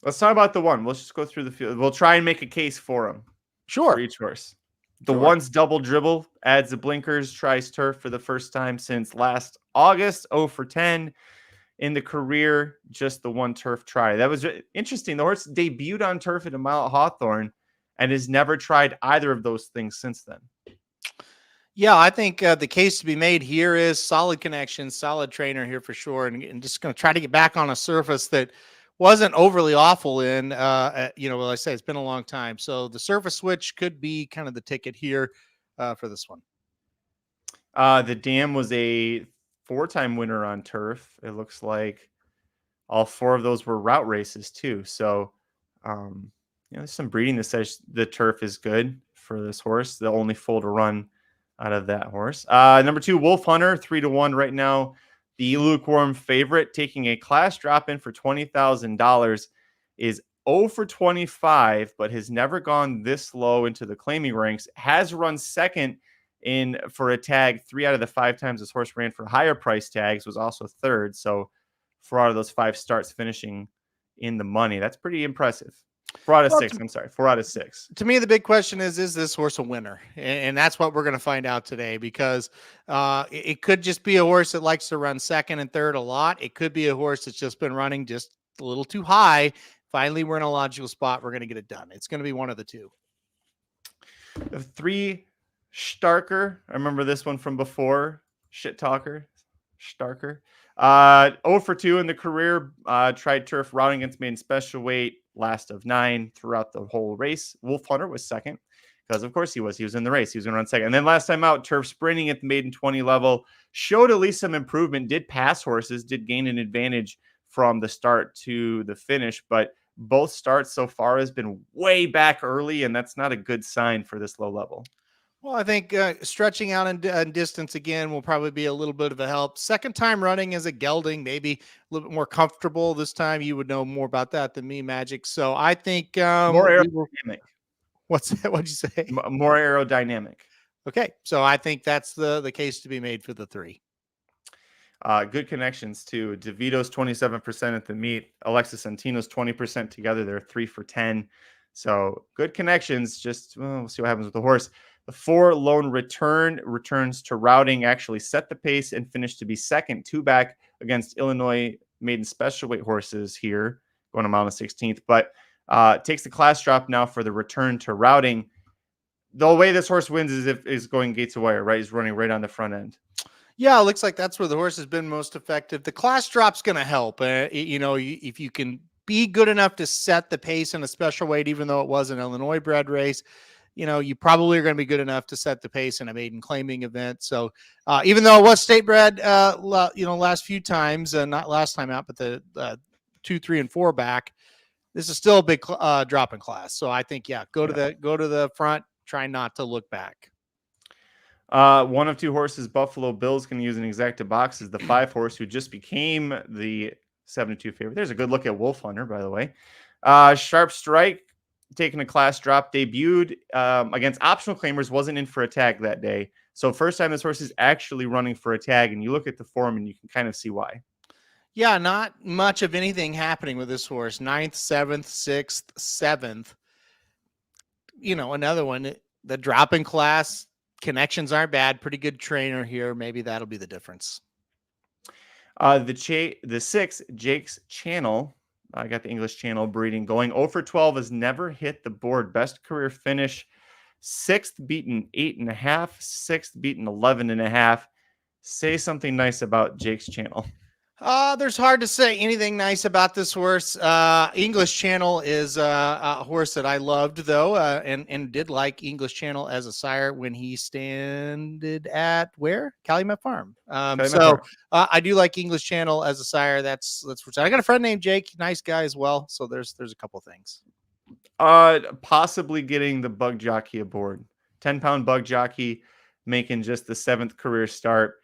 Let's talk about the 1. Let's just go through the field. We'll try and make a case for him. Sure. For each horse. The 1's double dribble, adds the blinkers, tries turf for the first time since last August. 0 for 10 in the career. Just the 1 turf try. That was interesting. The horse debuted on turf at a mile at Hawthorne and has never tried either of those things since then. Yeah, I think the case to be made here is solid connection, solid trainer here for sure, and just going to try to get back on a surface that wasn't overly awful in, well, I say it's been a long time. So the surface switch could be kind of the ticket here for this one. The Dam was a 4-time winner on turf. It looks like all 4 of those were route races too. So, there's some breeding that says the turf is good for this horse. The only foal to run out of that horse. Number 2, Wolf Hunter, 3-1 right now. The lukewarm favorite, taking a class drop in for $20,000, is 0 for 25, but has never gone this low into the claiming ranks. Has run second in for a tag 3 out of the 5 times this horse ran for higher price tags. Was also third. So 4 out of those 5 starts finishing in the money. That's pretty impressive. 4 out of Well, 6. I'm sorry. 4 out of 6. To me, the big question is this horse a winner? And that's what we're going to find out today, because it could just be a horse that likes to run second and third a lot. It could be a horse that's just been running just a little too high. Finally, we're in a logical spot. We're going to get it done. It's going to be one of the two. The 3 Starker. I remember this one from before. Shit talker. Starker. 0 for 2 in the career. Tried turf routing against maiden special weight. Last of 9 throughout the whole race. Wolf Hunter was second, because of course he was in the race. He was going to run second. And then last time out, turf sprinting at the maiden 20 level. Showed at least some improvement. Did pass horses. Did gain an advantage from the start to the finish. But both starts so far has been way back early, and that's not a good sign for this low level. Well, I think stretching out in distance again will probably be a little bit of a help. Second time running as a gelding, maybe a little bit more comfortable this time. You would know more about that than me, Magic. So I think more aerodynamic. What's that? What'd you say? More aerodynamic. Okay, so I think that's the case to be made for the 3. Good connections too. DeVito's 27% at the meet. Alexis Santino's 20% together. They're 3 for 10. So good connections. Just we'll see what happens with the horse. The 4 Lone returns to routing, actually set the pace and finished to be second, 2 back against Illinois maiden special weight horses here, going a mile and 16th. But takes the class drop now for the return to routing. The way this horse wins is going gate to wire, right? He's running right on the front end. Yeah, it looks like that's where the horse has been most effective. The class drop's going to help. If you can be good enough to set the pace in a special weight, even though it was an Illinois bred race, you probably are going to be good enough to set the pace in a maiden claiming event. So even though it was state bred, last few times, not last time out, but the 2, 3, and 4 back, this is still a big drop in class. So I think, go to the front, try not to look back. One of 2 horses, Buffalo Bill's going to use an exacta box, is the 5 horse who just became the 7-2 favorite. There's a good look at Wolf Hunter, by the way. Sharp Strike, taking a class drop, debuted against optional claimers, wasn't in for a tag that day. So first time this horse is actually running for a tag, and you look at the form and you can kind of see why. Yeah, not much of anything happening with this horse. 9th, 7th, 6th, 7th. Another one, the drop in class, connections aren't bad. Pretty good trainer here. Maybe that'll be the difference. The 6, Jake's Channel. I got the English Channel breeding going. 0 for 12 has never hit the board. Best career finish. 6th beaten 8.5. 6th beaten 11.5. Say something nice about Jake's Channel. There's hard to say anything nice about this horse. English Channel is a horse that I loved, though, and did like English Channel as a sire when he standed at where? Calumet Farm. I do like English Channel as a sire. That's I got a friend named Jake, nice guy as well. So there's a couple things. Possibly getting the bug jockey aboard. 10-pound bug jockey making just the 7th career start.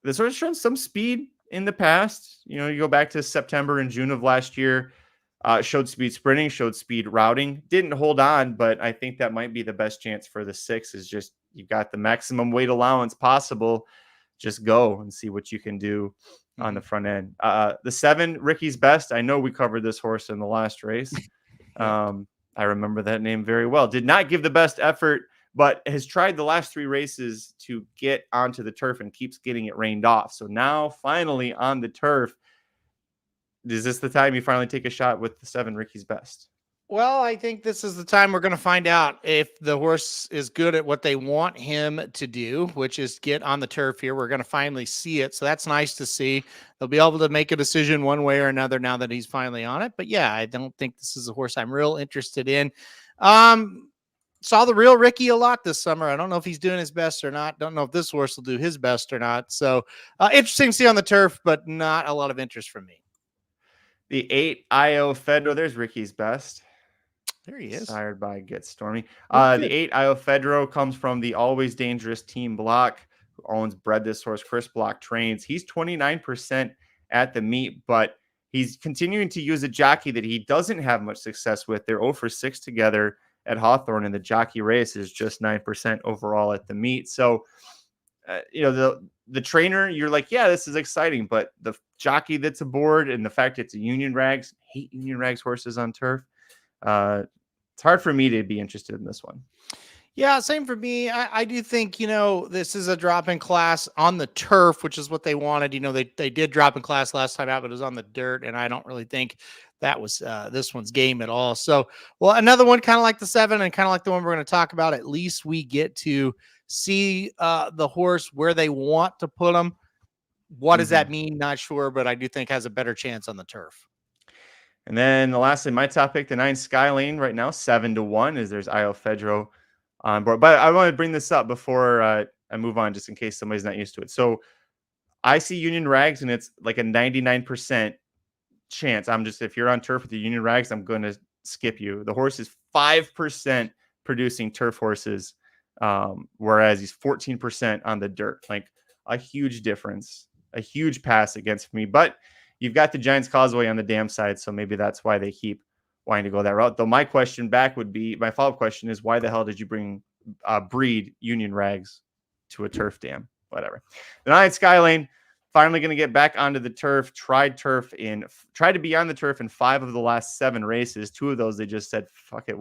This horse shown some speed in the past. You go back to September and June of last year, showed speed sprinting, showed speed routing, didn't hold on, but I think that might be the best chance for the 6 is just, you got the maximum weight allowance possible. Just go and see what you can do on the front end. The 7, Ricky's Best. I know we covered this horse in the last race. I remember that name very well. Did not give the best effort, but has tried the last 3 races to get onto the turf and keeps getting it rained off. So now finally on the turf, is this the time you finally take a shot with the 7, Ricky's Best? Well, I think this is the time we're going to find out if the horse is good at what they want him to do, which is get on the turf here. We're going to finally see it. So that's nice to see. They'll be able to make a decision one way or another now that he's finally on it. But yeah, I don't think this is a horse I'm real interested in. Saw the real Ricky a lot this summer. I don't know if he's doing his best or not. Don't know if this horse will do his best or not. So interesting to see on the turf, but not a lot of interest from me. The 8, Io Fedro. There's Ricky's Best. There he is. Sired by Get Stormy. The 8, Io Fedro, comes from the Always Dangerous Team Block, who owns, bred this horse. Chris Block trains. He's 29% at the meet, but he's continuing to use a jockey that he doesn't have much success with. They're 0 for 6 together at Hawthorne, and the jockey race is just 9% overall at the meet. So, the trainer, you're like, yeah, this is exciting, but the jockey that's aboard and the fact it's a Union Rags, hate Union Rags horses on turf. It's hard for me to be interested in this one. Yeah, same for me. I do think, this is a drop in class on the turf, which is what they wanted. They did drop in class last time out, but it was on the dirt. And I don't really think that was this one's game at all. So, well, another one kind of like the 7 and kind of like the one we're going to talk about. At least we get to see the horse where they want to put them. What does that mean? Not sure, but I do think has a better chance on the turf. And then the last in my top pick, the 9 Skylane right now, 7-1, is there's Io Fedro on board. But I want to bring this up before I move on, just in case somebody's not used to it. So I see Union Rags, and it's like a 99% chance. If you're on turf with the Union Rags, I'm going to skip you. The horse is 5% producing turf horses, whereas he's 14% on the dirt. Like a huge difference, a huge pass against me. But you've got the Giants Causeway on the dam side, so maybe that's why they keep wanting to go that route. Though my question back would be, my follow-up question is, why the hell did you breed Union Rags to a turf dam? Whatever. The 9 Skylane finally going to get back onto the turf. Tried to be on the turf in 5 of the last 7 races. 2 of those they just said, fuck it,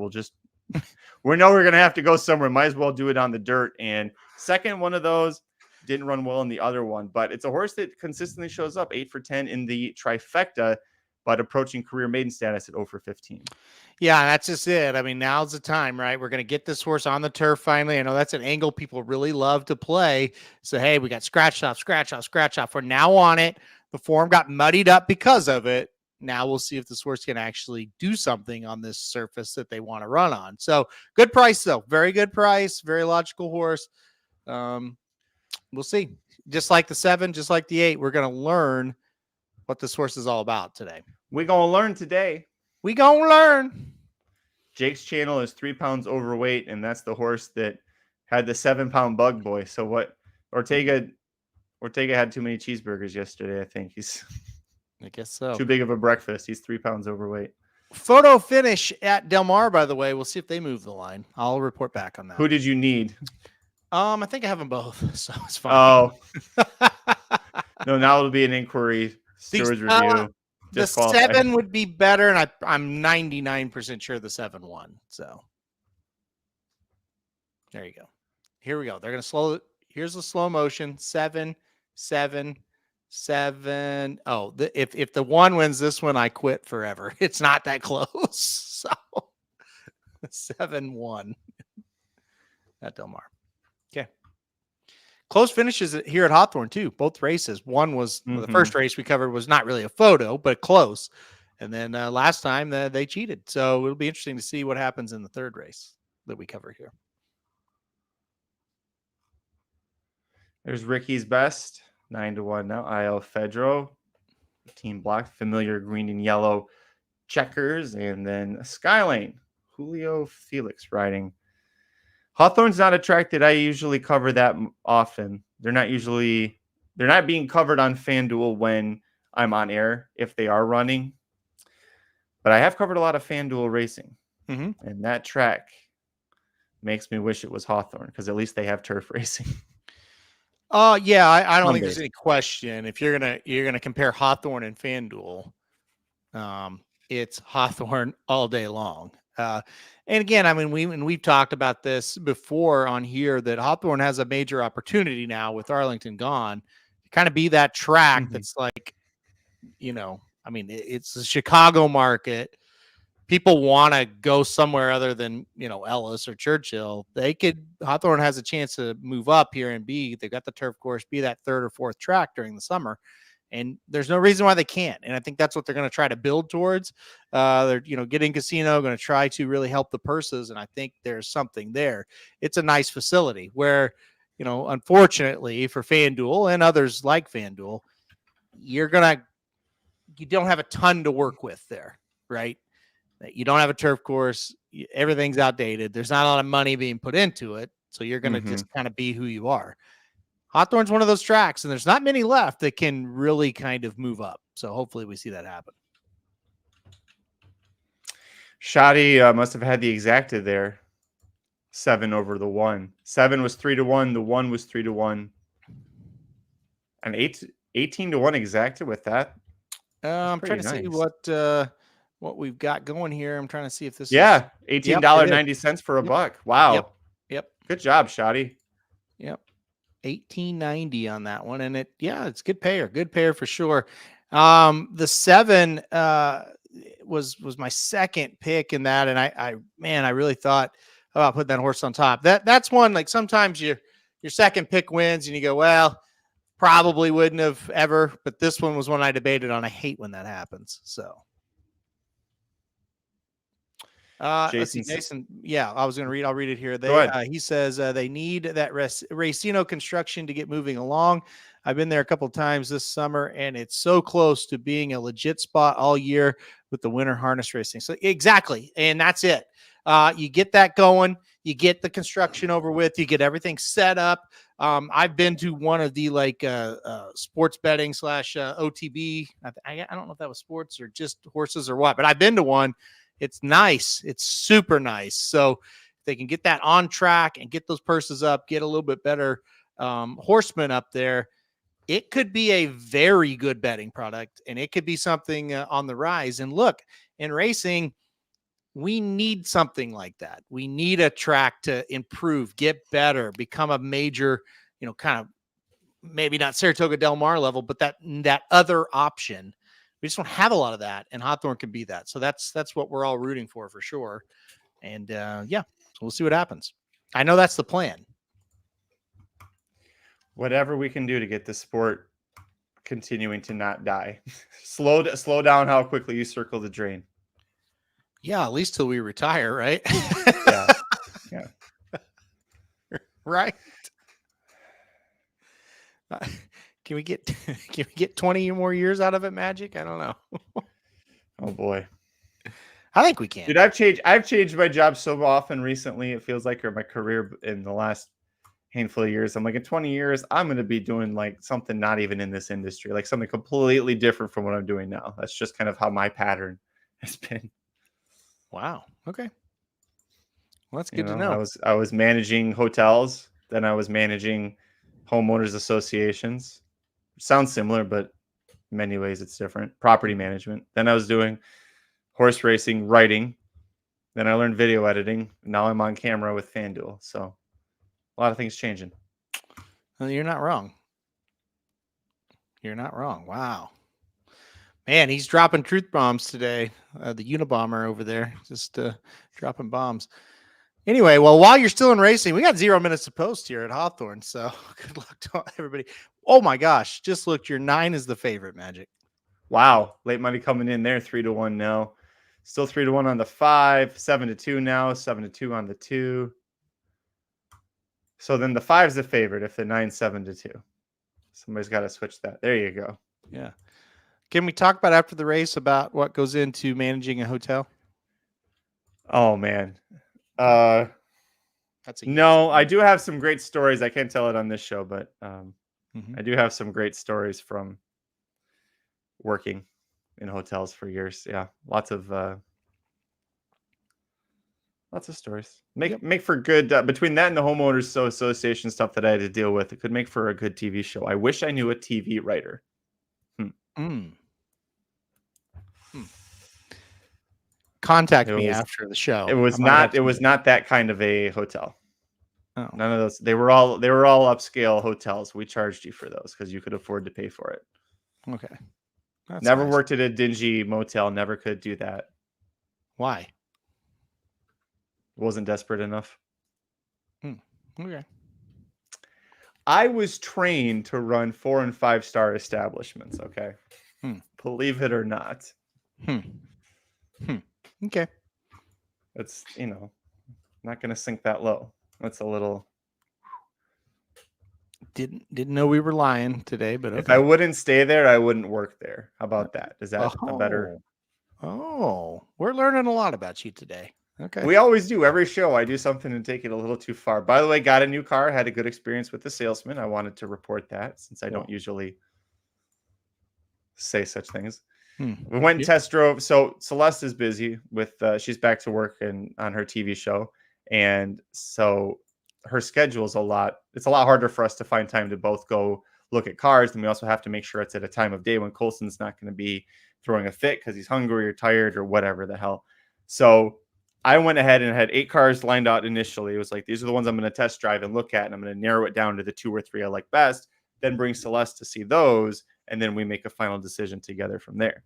we know we're going to have to go somewhere. Might as well do it on the dirt. And second one of those didn't run well in the other one, but it's a horse that consistently shows up 8 for 10 in the trifecta, but approaching career maiden status at 0 for 15. Yeah, that's just it. I mean, now's the time, right? We're going to get this horse on the turf finally. I know that's an angle people really love to play. So, hey, we got scratch off. We're now on it. The form got muddied up because of it. Now we'll see if this horse can actually do something on this surface that they want to run on. So, good price, though. Very good price. Very logical horse. We'll see. Just like the 7, just like the 8, we're going to learn what this horse is all about today. We're going to learn today. We going to learn. Jake's channel is 3 pounds overweight, and that's the horse that had the 7-pound bug boy. So what? Ortega had too many cheeseburgers yesterday, I think. I guess so. Too big of a breakfast. He's 3 pounds overweight. Photo finish at Del Mar, by the way. We'll see if they move the line. I'll report back on that. Who did you need? I think I have them both, so it's fine. Oh. No, now it'll be an inquiry. Stewards review. The 7 would be better, and I'm 99% sure the 7 won. So there you go. Here we go. They're going to slow it. Here's the slow motion. 7, 7, 7. Oh, if the 1 wins this one, I quit forever. It's not that close. So 7-1 at Del Mar. Okay. Close finishes here at Hawthorne, too. Both races. One was the first race we covered was not really a photo, but close. And then last time they cheated. So it'll be interesting to see what happens in the third race that we cover here. There's Ricky's Best, 9-1 now. Io Fedro, team block, familiar green and yellow checkers. And then Skylane, Julio Felix riding. Hawthorne's not a track that I usually cover that often. They're not being covered on FanDuel when I'm on air, if they are running. But I have covered a lot of FanDuel racing. And that track makes me wish it was Hawthorne, because at least they have turf racing. Yeah, I don't think there's any question. If you're gonna compare Hawthorne and FanDuel, it's Hawthorne all day long. And again, I mean, we've talked about this before on here, that Hawthorne has a major opportunity now with Arlington gone to kind of be that track that's like, I mean, it's the Chicago market. People want to go somewhere other than, Ellis or Churchill. Hawthorne has a chance to move up here and they've got the turf course, be that 3rd or 4th track during the summer. And there's no reason why they can't. And I think that's what they're going to try to build towards. They're, getting casino, going to try to really help the purses. And I think there's something there. It's a nice facility where, unfortunately for FanDuel and others like FanDuel, you don't have a ton to work with there, right? You don't have a turf course. Everything's outdated. There's not a lot of money being put into it. So you're going to just kind of be who you are. Hawthorne's one of those tracks, and there's not many left that can really kind of move up. So hopefully we see that happen. Shoddy must have had the exacta there. 7 over the 1. 7 was 3-1. The 1 was 3-1. And 18-1 exacta with that. I'm trying to see what what we've got going here. I'm trying to see if this is $18.90 for a buck. Wow. Yep. Good job, Shoddy. Yep. 1890 on that one. And it's good payer for sure. The 7 was my second pick in that. And I really thought about putting that horse on top. That's one, like, sometimes your second pick wins and you go, well, probably wouldn't have ever, but this one was one I debated on. I hate when that happens. So let's see, Jason. Yeah, I'll read it here. He says they need that Racino construction to get moving along. I've been there a couple of times this summer, and it's so close to being a legit spot all year with the winter harness racing. So exactly, and that's it. You get that going, you get the construction over with, you get everything set up. I've been to one of the sports betting / OTB. I don't know if that was sports or just horses or what, but I've been to one. It's nice. It's super nice. So if they can get that on track and get those purses up, get a little bit better horsemen up there, it could be a very good betting product, and it could be something on the rise. And look, in racing, we need something like that. We need a track to improve, get better, become a major, kind of maybe not Saratoga Del Mar level, but that other option. We just don't have a lot of that, and Hawthorne can be that. So that's what we're all rooting for sure. And so we'll see what happens. I know that's the plan. Whatever we can do to get the sport continuing to not die. Slow down how quickly you circle the drain. Yeah, at least till we retire, right? Yeah. Right. Can we get 20 more years out of it, Magic? I don't know. Oh boy. I think we can. Dude, I've changed my job so often recently. It feels like, or my career in the last handful of years. I'm like, in 20 years, I'm going to be doing like something not even in this industry, like something completely different from what I'm doing now. That's just kind of how my pattern has been. Wow. Okay. Well, that's good to know. I was managing hotels, then I was managing homeowners associations. Sounds similar, but in many ways it's different. Property management. Then I was doing horse racing, writing. Then I learned video editing. Now I'm on camera with FanDuel. So a lot of things changing. Well, you're not wrong. You're not wrong. Wow. Man, he's dropping truth bombs today. The Unabomber over there, just dropping bombs. Anyway, well, while you're still in racing, we got 0 minutes to post here at Hawthorne. So good luck to everybody. Oh my gosh, just looked. Your 9 is the favorite, Magic. Wow, late money coming in there, 3-1 now. Still 3-1 on the 5, 7-2 now, 7-2 on the 2. So then the 5's the favorite if the 9's 7-2. Somebody's got to switch that. There you go. Yeah. Can we talk about after the race about what goes into managing a hotel? Oh man. No, I do have some great stories. I can't tell it on this show, but I do have some great stories from working in hotels for years. Yeah, lots of stories. Make for good between that and the homeowners association stuff that I had to deal with. It could make for a good TV show. I wish I knew a TV writer. Contact me after the show. It was not that kind of a hotel. Oh. None of those. They were all upscale hotels. We charged you for those because you could afford to pay for it. Okay. That's never worked at a dingy motel. Never could do that. Why? Wasn't desperate enough. Okay. I was trained to run 4- and 5-star establishments. Okay. Believe it or not. Okay. It's, not going to sink that low. That's a little. Didn't know we were lying today, but okay. If I wouldn't stay there, I wouldn't work there. How about that? Is that a better? Oh, we're learning a lot about you today. Okay. We always do. Every show, I do something to take it a little too far. By the way, got a new car. Had a good experience with the salesman. I wanted to report that since I don't usually say such things. We went and test drove. So Celeste is busy with, she's back to work and on her TV show. And so her schedule is it's a lot harder for us to find time to both go look at cars. And we also have to make sure it's at a time of day when Colson's not going to be throwing a fit because he's hungry or tired or whatever the hell. So I went ahead and had 8 cars lined out initially. It was like, these are the ones I'm going to test drive and look at, and I'm going to narrow it down to the 2 or 3 I like best, then bring Celeste to see those, and then we make a final decision together from there.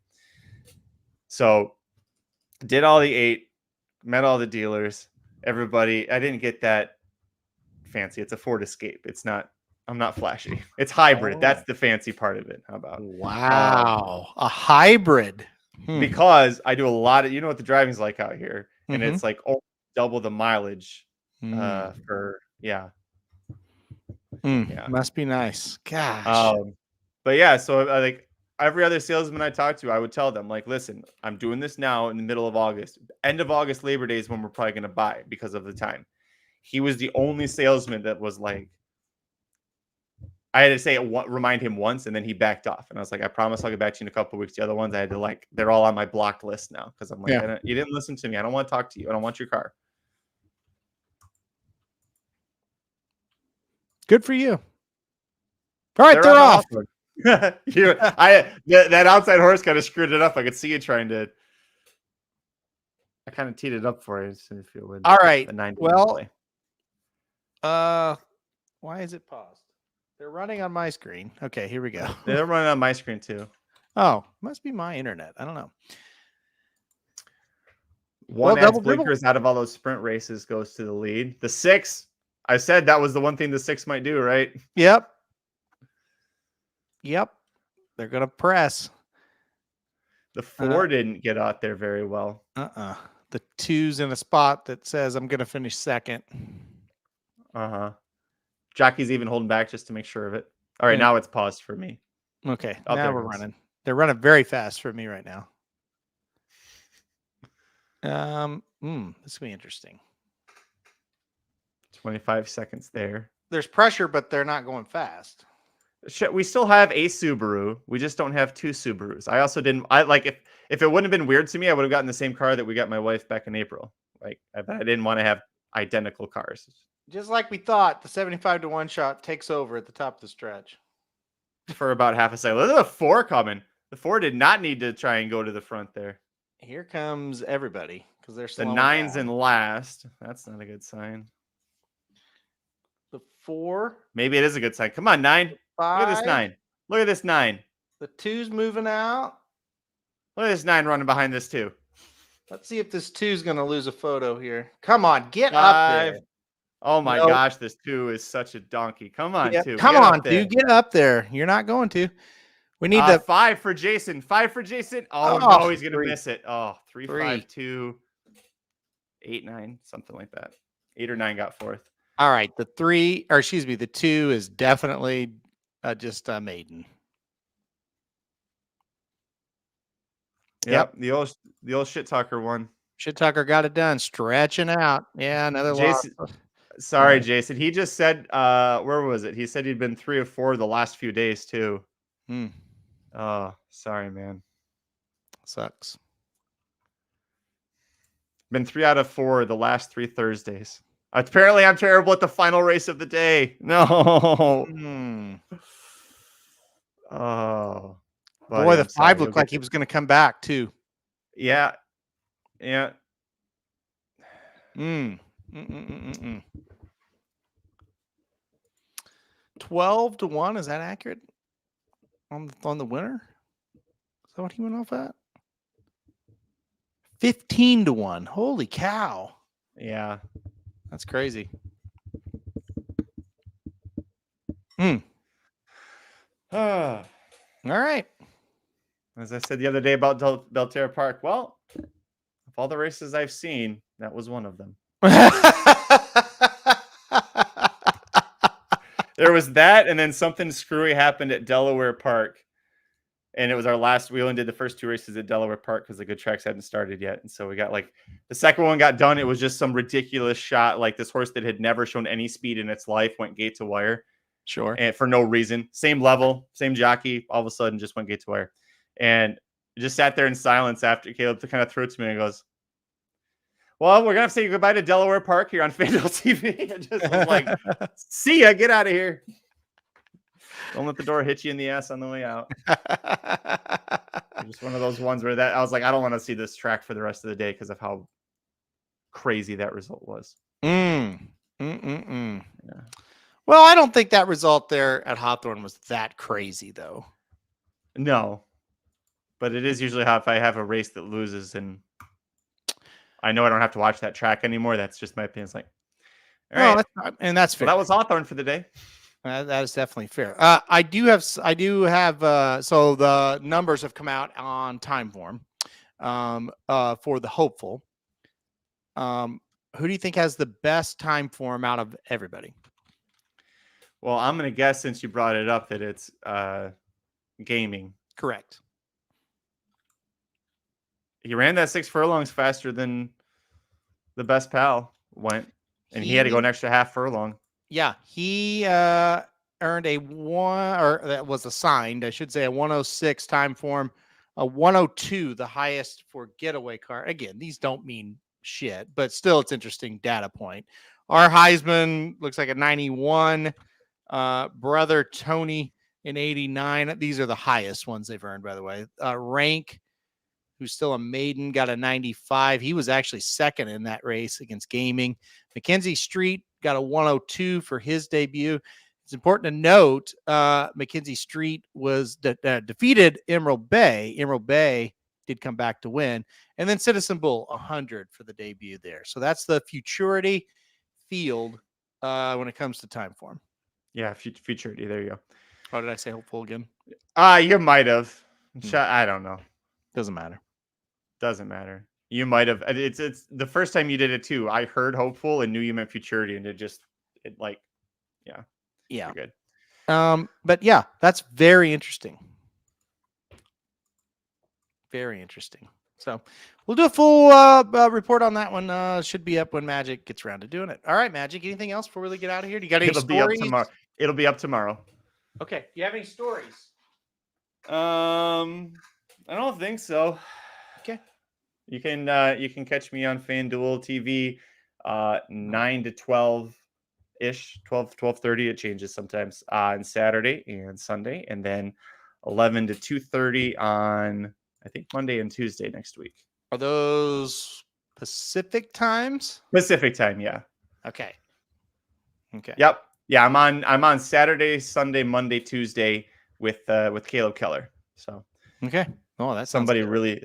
So did all the 8, met all the dealers, everybody. I didn't get that fancy. It's a Ford Escape. I'm not flashy. It's hybrid. That's the fancy part of it. How about? Wow. A hybrid. Because I do a lot of, what the driving's like out here. And it's like double the mileage for, yeah. Must be nice. Gosh. But yeah, so like every other salesman I talked to, I would tell them, like, listen, I'm doing this now in the middle of August. End of August, Labor Day is when we're probably going to buy because of the time. He was the only salesman that was like, I had to say it, remind him once, and then he backed off. And I was like, I promise I'll get back to you in a couple of weeks. The other ones I had to they're all on my blocked list now because I'm like, you didn't listen to me. I don't want to talk to you. I don't want your car. Good for you. All right, they're off. That outside horse kind of screwed it up. I could see you trying to. I kind of teed it up for you. If you would. All right. Well, why is it paused? They're running on my screen. Okay, here we go. They're running on my screen too. Oh, must be my internet. I don't know. One adds blinkers out of all those sprint races goes to the lead. The 6, I said that was the one thing the 6 might do, right? Yep. They're going to press. The 4 didn't get out there very well. The 2's in a spot that says I'm going to finish second. Jockey's even holding back just to make sure of it. All right, now it's paused for me. Okay, now we're running. They're running very fast for me right now. This will be interesting. 25 seconds there. There's pressure, but they're not going fast. We still have a Subaru. We just don't have 2 Subarus. I also didn't. If it wouldn't have been weird to me, I would have gotten the same car that we got my wife back in April. Like I didn't want to have identical cars. Just like we thought, the 75-1 shot takes over at the top of the stretch. For about half a second. Look at the 4 coming. The 4 did not need to try and go to the front there. Here comes everybody because they're the 9's in last. That's not a good sign. The 4. Maybe it is a good sign. Come on, 9. 5. Look at this 9. Look at this 9. The 2's moving out. Look at this 9 running behind this 2. Let's see if this 2's going to lose a photo here. Come on, get up there. Oh my gosh, this 2 is such a donkey. Come on, 2. Come on, dude, get up there. You're not going to. We need 5 for Jason. 5 for Jason. Oh no, he's gonna miss it. Oh, 3, 5, 2, 8, 9, something like that. 8 or 9 got 4th. All right, the 2 is definitely just a maiden. Yep. The old shit talker won. Shit talker got it done. Stretching out. Yeah, another Jason. loss. Sorry, Jason. He just said, where was it? He said he'd been 3 or 4 the last few days too. Oh, sorry, man. Sucks. Been 3 out of 4 the last 3 Thursdays. Apparently, I'm terrible at the final race of the day. No. Oh. Boy, the 5 looked like he was going to come back too. Yeah. 12-1, is that accurate on the winner? Is that what he went off at? 15-1. Holy cow! Yeah, that's crazy. All right. As I said the other day about Belterra Park, well, of all the races I've seen, that was one of them. There was that, and then something screwy happened at Delaware Park. And it was our last. We only did the first 2 races at Delaware Park because the good tracks hadn't started yet. And so we got the second one got done. It was just some ridiculous shot. Like this horse that had never shown any speed in its life went gate to wire. Sure. And for no reason. Same level, same jockey. All of a sudden just went gate to wire. And just sat there in silence after Caleb kind of threw it to me and goes, well, we're going to have to say goodbye to Delaware Park here on FanDuel TV. I just was like, see ya, get out of here. Don't let the door hit you in the ass on the way out. Just one of those ones where I was like, I don't want to see this track for the rest of the day because of how crazy that result was. Yeah. Well, I don't think that result there at Hawthorne was that crazy, though. No, but it is usually how if I have a race that loses and I know I don't have to watch that track anymore. That's just my opinion. It's like, all right, and that's fair. Well, that was Hawthorne for the day. That is definitely fair. I do have. So the numbers have come out on time form, for the hopeful. Who do you think has the best time form out of everybody? Well, I'm going to guess since you brought it up that it's gaming. Correct. He ran that 6 furlongs faster than the best pal went, and he had to go an extra half furlong. Yeah, he earned that was assigned, I should say, a 106 time form, a 102, the highest for getaway car. Again, these don't mean shit, but still, it's interesting data point. Our Heisman looks like a 91. Brother Tony in 89. These are the highest ones they've earned, by the way. Rank, who's still a maiden, got a 95. He was actually second in that race against Gaming. Mackenzie Street got a 102 for his debut. It's important to note Mackenzie Street was defeated Emerald Bay. Emerald Bay did come back to win. And then Citizen Bull, 100 for the debut there. So that's the Futurity field when it comes to time form. Yeah, Futurity. There you go. Oh, did I say hopeful again? You might have. I don't know. Doesn't matter. Doesn't matter. You might have. It's the first time you did it too. I heard hopeful and knew you meant Futurity, and yeah. Good. But yeah, that's very interesting. Very interesting. So we'll do a full report on that one. Should be up when Magic gets around to doing it. All right, Magic. Anything else before we really get out of here? Do you got any stories? It'll be up tomorrow. Okay. Do you have any stories? I don't think so. Okay. You can catch me on FanDuel TV 9 to 12 ish, 12:30. It changes sometimes on Saturday and Sunday, and then 11 to 2:30 on I think Monday and Tuesday next week. Are those Pacific times? Pacific time, yeah. Okay. Yep. Yeah, I'm on Saturday, Sunday, Monday, Tuesday with Caleb Keller. So okay. Oh, that's somebody really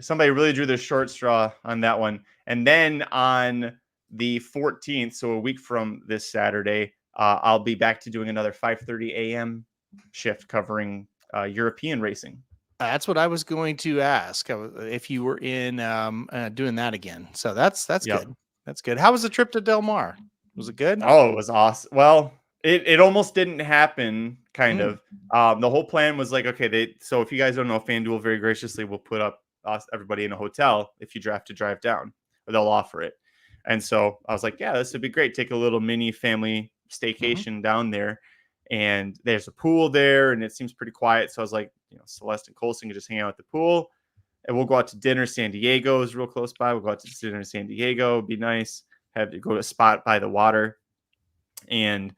drew the short straw on that one. And then on the 14th, so a week from this Saturday, I'll be back to doing another 5:30 a.m. shift covering European racing. That's what I was going to ask if you were in doing that again. So that's good. That's good. How was the trip to Del Mar? Was it good? Oh, it was awesome. Well, it almost didn't happen, kind of. The whole plan was like, okay, so if you guys don't know, FanDuel very graciously will put up everybody in a hotel if you have to drive down, or they'll offer it. And so I was like, yeah, this would be great. Take a little mini family staycation down there. And there's a pool there, and it seems pretty quiet. So I was like, Celeste and Colson can just hang out at the pool, and we'll go out to dinner. San Diego is real close by. We'll go out to dinner in San Diego. It'd be nice. Have to go to a spot by the water, and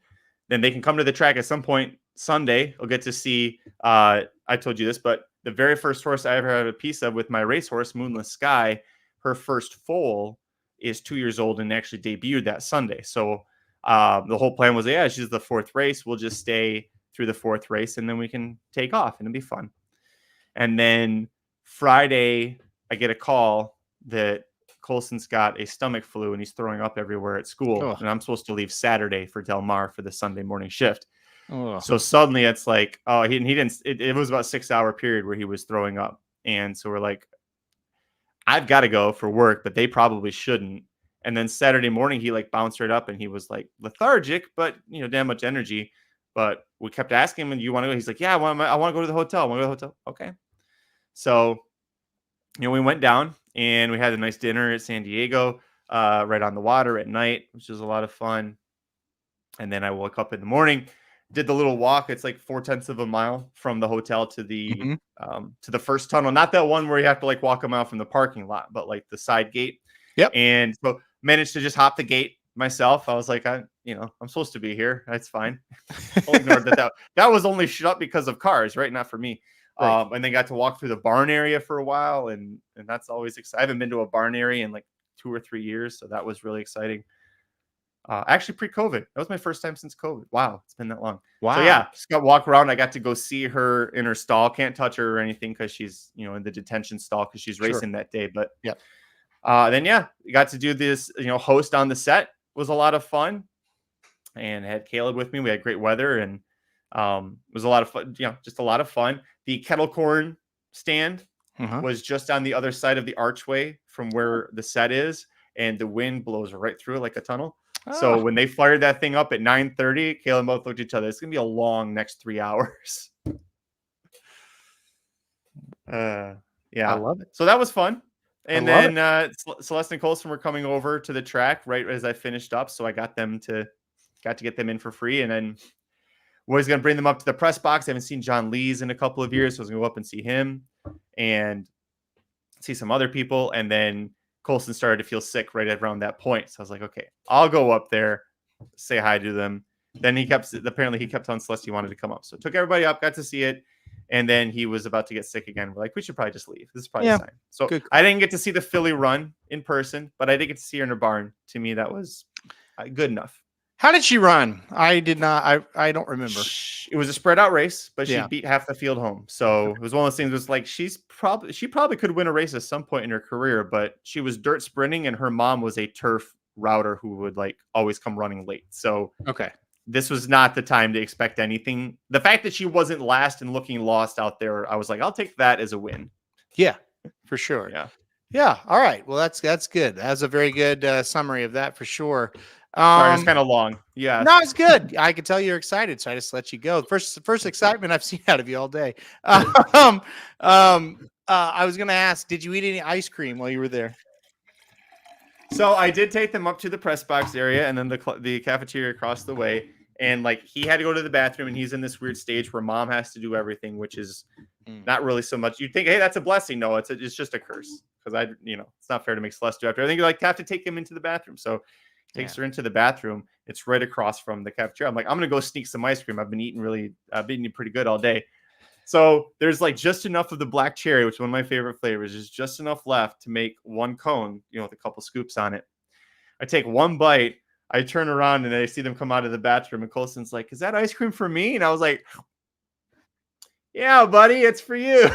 then they can come to the track at some point Sunday. I'll get to see. I told you this, but the very first horse I ever had a piece of with my racehorse, Moonless Sky, her first foal is 2 years old and actually debuted that Sunday. So the whole plan was, she's the fourth race. We'll just stay through the fourth race, and then we can take off, and it'll be fun. And then Friday, I get a call that Colson's got a stomach flu and he's throwing up everywhere at school. And I'm supposed to leave Saturday for Del Mar for the Sunday morning shift. So suddenly it's like, he didn't, it was about a 6-hour period where he was throwing up. And so we're like, I've got to go for work, but they probably shouldn't. And then Saturday morning, he bounced right up and he was lethargic, but damn much energy. But we kept asking him, do you want to go? He's like, yeah, I want to go to the hotel. I want to go to the hotel. Okay. So, we went down and we had a nice dinner at San Diego, right on the water at night, which was a lot of fun. And then I woke up in the morning, did the little walk. It's like 0.4 of a mile from the hotel to the first tunnel. Not that one where you have to walk a mile from the parking lot, but the side gate. Yep. And so managed to just hop the gate myself. I was like, I'm supposed to be here. That's fine. I'll ignore that. That was only shut because of cars, right? Not for me. Right. And then got to walk through the barn area for a while, and that's always exciting. I haven't been to a barn area in like 2 or 3 years, so that was really exciting. Actually, pre-COVID, that was my first time since COVID. Wow, it's been that long. Wow. So yeah, just got to walk around. I got to go see her in her stall. Can't touch her or anything because she's in the detention stall because she's racing that day. But Yep. then yeah, got to do this. Host on the set was a lot of fun, and had Kalleward with me. We had great weather, and it was a lot of fun. Just a lot of fun. The kettle corn stand was just on the other side of the archway from where the set is, and the wind blows right through it like a tunnel. So when they fired that thing up at 9:30, Kayla and both looked at each other. It's gonna be a long next 3 hours. Yeah, I love it. So that was fun. And then Celeste and Colson were coming over to the track right as I finished up, so I got to get them in for free, and then was gonna bring them up to the press box. I haven't seen John Lees in a couple of years, so I was gonna go up and see him and see some other people, and then Colson started to feel sick right around that point. So I was like, okay, I'll go up there, say hi to them. Then he kept telling Celeste he wanted to come up. So took everybody up, got to see it. And then he was about to get sick again. We're like, we should probably just leave. This is probably a sign. So I didn't get to see the filly run in person, but I did get to see her in her barn. To me, that was good enough. How did she run? I did not. I don't remember. It was a spread out race, but she beat half the field home. So it was one of those things. It was like she probably could win a race at some point in her career, but she was dirt sprinting, and her mom was a turf router who would like always come running late. So this was not the time to expect anything. The fact that she wasn't last and looking lost out there, I was like, I'll take that as a win. Yeah, for sure. Yeah. All right. Well, that's good. That's a very good summary of that for sure. Sorry, it's kind of long. Yeah. No, it's good. I could tell you're excited, so I just let you go. First excitement I've seen out of you all day. I was going to ask, did you eat any ice cream while you were there? So I did take them up to the press box area and then the cafeteria across the way. And like he had to go to the bathroom, and he's in this weird stage where mom has to do everything, which is not really so much. You'd think, hey, that's a blessing. No, it's just a curse, because it's not fair to make Celeste do after. I think you have to take him into the bathroom. So takes her into the bathroom. It's right across from the cafeteria. I'm like, I'm gonna go sneak some ice cream. I've been eating pretty good all day. So there's like just enough of the black cherry, which is one of my favorite flavors, is just enough left to make one cone, with a couple scoops on it. I take one bite, I turn around, and I see them come out of the bathroom, and Colson's like, is that ice cream for me? And I was like, yeah, buddy, it's for you.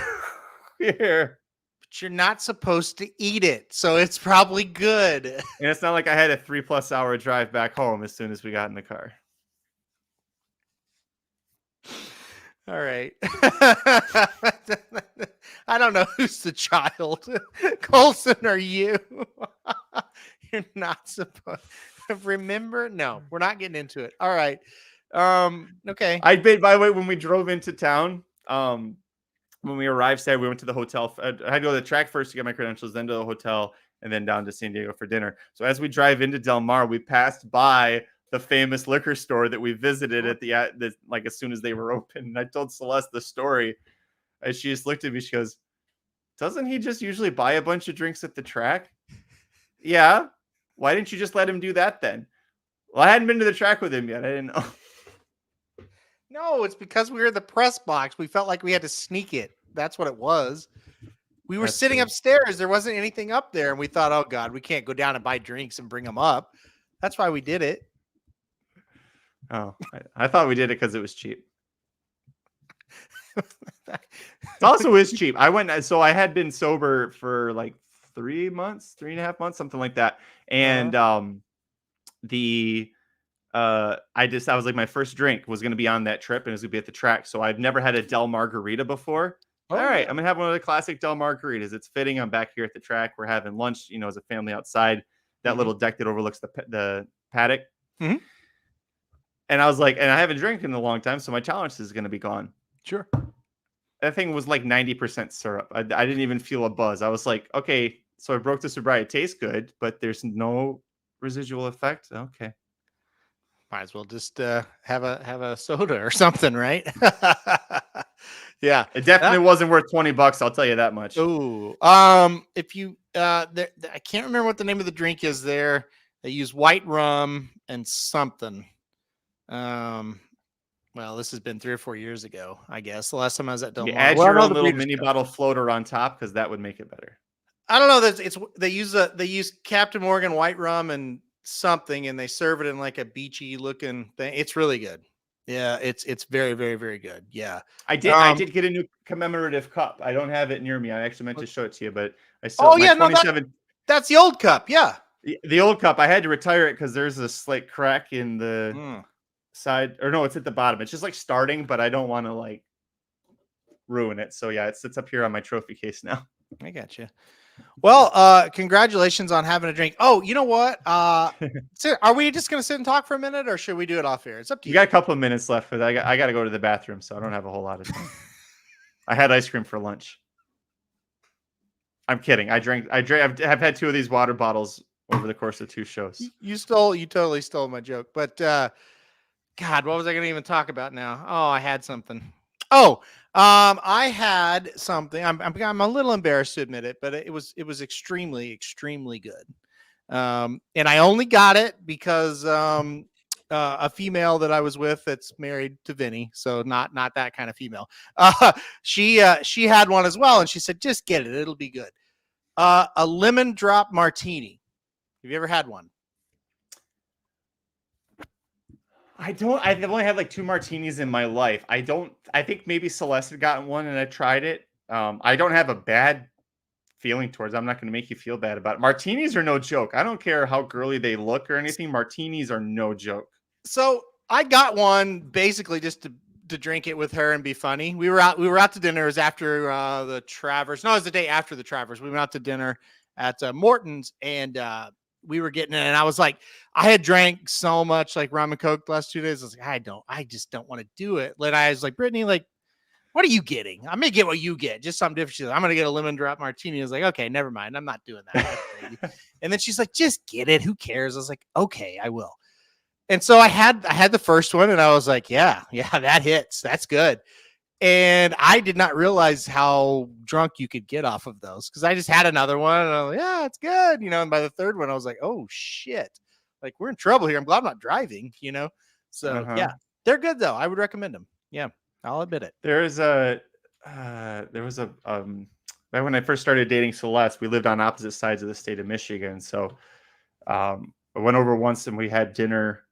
Here. But you're not supposed to eat it, so it's probably good. And it's not like I had a 3+ hour drive back home as soon as we got in the car. All right. I don't know who's the child, Colson or you. You're not supposed to remember. No, we're not getting into it. All right. Okay. By the way, when we drove into town, when we arrived Saturday, we went to the hotel. I had to go to the track first to get my credentials, then to the hotel, and then down to San Diego for dinner. So as we drive into Del Mar, we passed by the famous liquor store that we visited at the as soon as they were open. And I told Celeste the story, and she just looked at me. She goes, "Doesn't he just usually buy a bunch of drinks at the track?" Yeah. Why didn't you just let him do that then? Well, I hadn't been to the track with him yet. I didn't know. No, it's because we were in the press box. We felt like we had to sneak it. That's what it was. We were sitting upstairs. There wasn't anything up there. And we thought, oh, God, we can't go down and buy drinks and bring them up. That's why we did it. Oh, I thought we did it because it was cheap. It also is cheap. So I had been sober for like 3 months, 3.5 months, something like that. And I was like, my first drink was going to be on that trip, and it was going to be at the track. So I've never had a Del Margarita before. All right, I'm going to have one of the classic Del Margaritas. It's fitting. I'm back here at the track. We're having lunch, as a family outside that little deck that overlooks the paddock. Mm-hmm. And I was like, and I haven't drank in a long time, so my tolerance is going to be gone. Sure. That thing was like 90% syrup. I didn't even feel a buzz. I was like, okay, so I broke the sobriety. It tastes good, but there's no residual effect. Okay. Might as well just have a soda or something, right? Yeah. It definitely wasn't worth $20. I'll tell you that much. Ooh. If you I can't remember what the name of the drink is there. They use white rum and something. Well, Well, this has been 3 or 4 years ago, I guess. The last time I was at Del You Mar. add Well, your no, own the little Breeders' mini Cup. bottle floater on top because that would make it better. I don't know. They use Captain Morgan white rum and something, and they serve it in like a beachy looking thing. It's really good. Yeah, it's very, very, very good. Yeah. I did get a new commemorative cup. I don't have it near me. I actually meant to show it to you, but I still Oh my yeah, no, 27 that's the old cup. Yeah. the old cup. I had to retire it because there's a slight crack in the Mm, side, or no, it's at the bottom. It's just like starting, but I don't want to like ruin it. So yeah, it sits up here on my trophy case now. I got you. Well, congratulations on having a drink. Oh, you know what? So are we just gonna sit and talk for a minute, or should we do it off air? It's up to We you. got a couple of minutes left, but I got to go to the bathroom, so I don't have a whole lot of time. I had ice cream for lunch. I'm kidding. I've had 2 of these water bottles over the course of 2 shows. You totally stole my joke. But God, what was I gonna even talk about now? Oh, I had something. Oh, I had something. I'm a little embarrassed to admit it, but it was extremely, extremely good. And I only got it because a female that I was with that's married to Vinny, so not that kind of female. She had one as well, and she said, "Just get it; it'll be good." A lemon drop martini. Have you ever had one? I don't. I've only had like 2 martinis in my life. I think maybe Celeste had gotten one and I tried it. I don't have a bad feeling towards. I'm not going to make you feel bad about it. Martinis are no joke. I don't care how girly they look or anything. Martinis are no joke. So I got one basically just to drink it with her and be funny. We were out to dinner. It was after the Travers. No, it was the day after the Travers. We went out to dinner at Morton's, and we were getting it. And I was like, I had drank so much like rum and coke the last 2 days. I was like, I just don't want to do it. Then I was like, Brittany, like, what are you getting? I may get what you get, just something different. She's like, I'm going to get a lemon drop martini. I was like, okay, never mind. I'm not doing that. And then she's like, just get it. Who cares? I was like, okay, I will. And so I had the first one, and I was like, yeah, that hits. That's good. And I did not realize how drunk you could get off of those, because I just had another one, and I was like, yeah, it's good, And by the third one, I was like, oh shit, like we're in trouble here. I'm glad I'm not driving, So yeah, they're good though. I would recommend them. Yeah, I'll admit it. There was a back when I first started dating Celeste, we lived on opposite sides of the state of Michigan. So I went over once and we had dinner.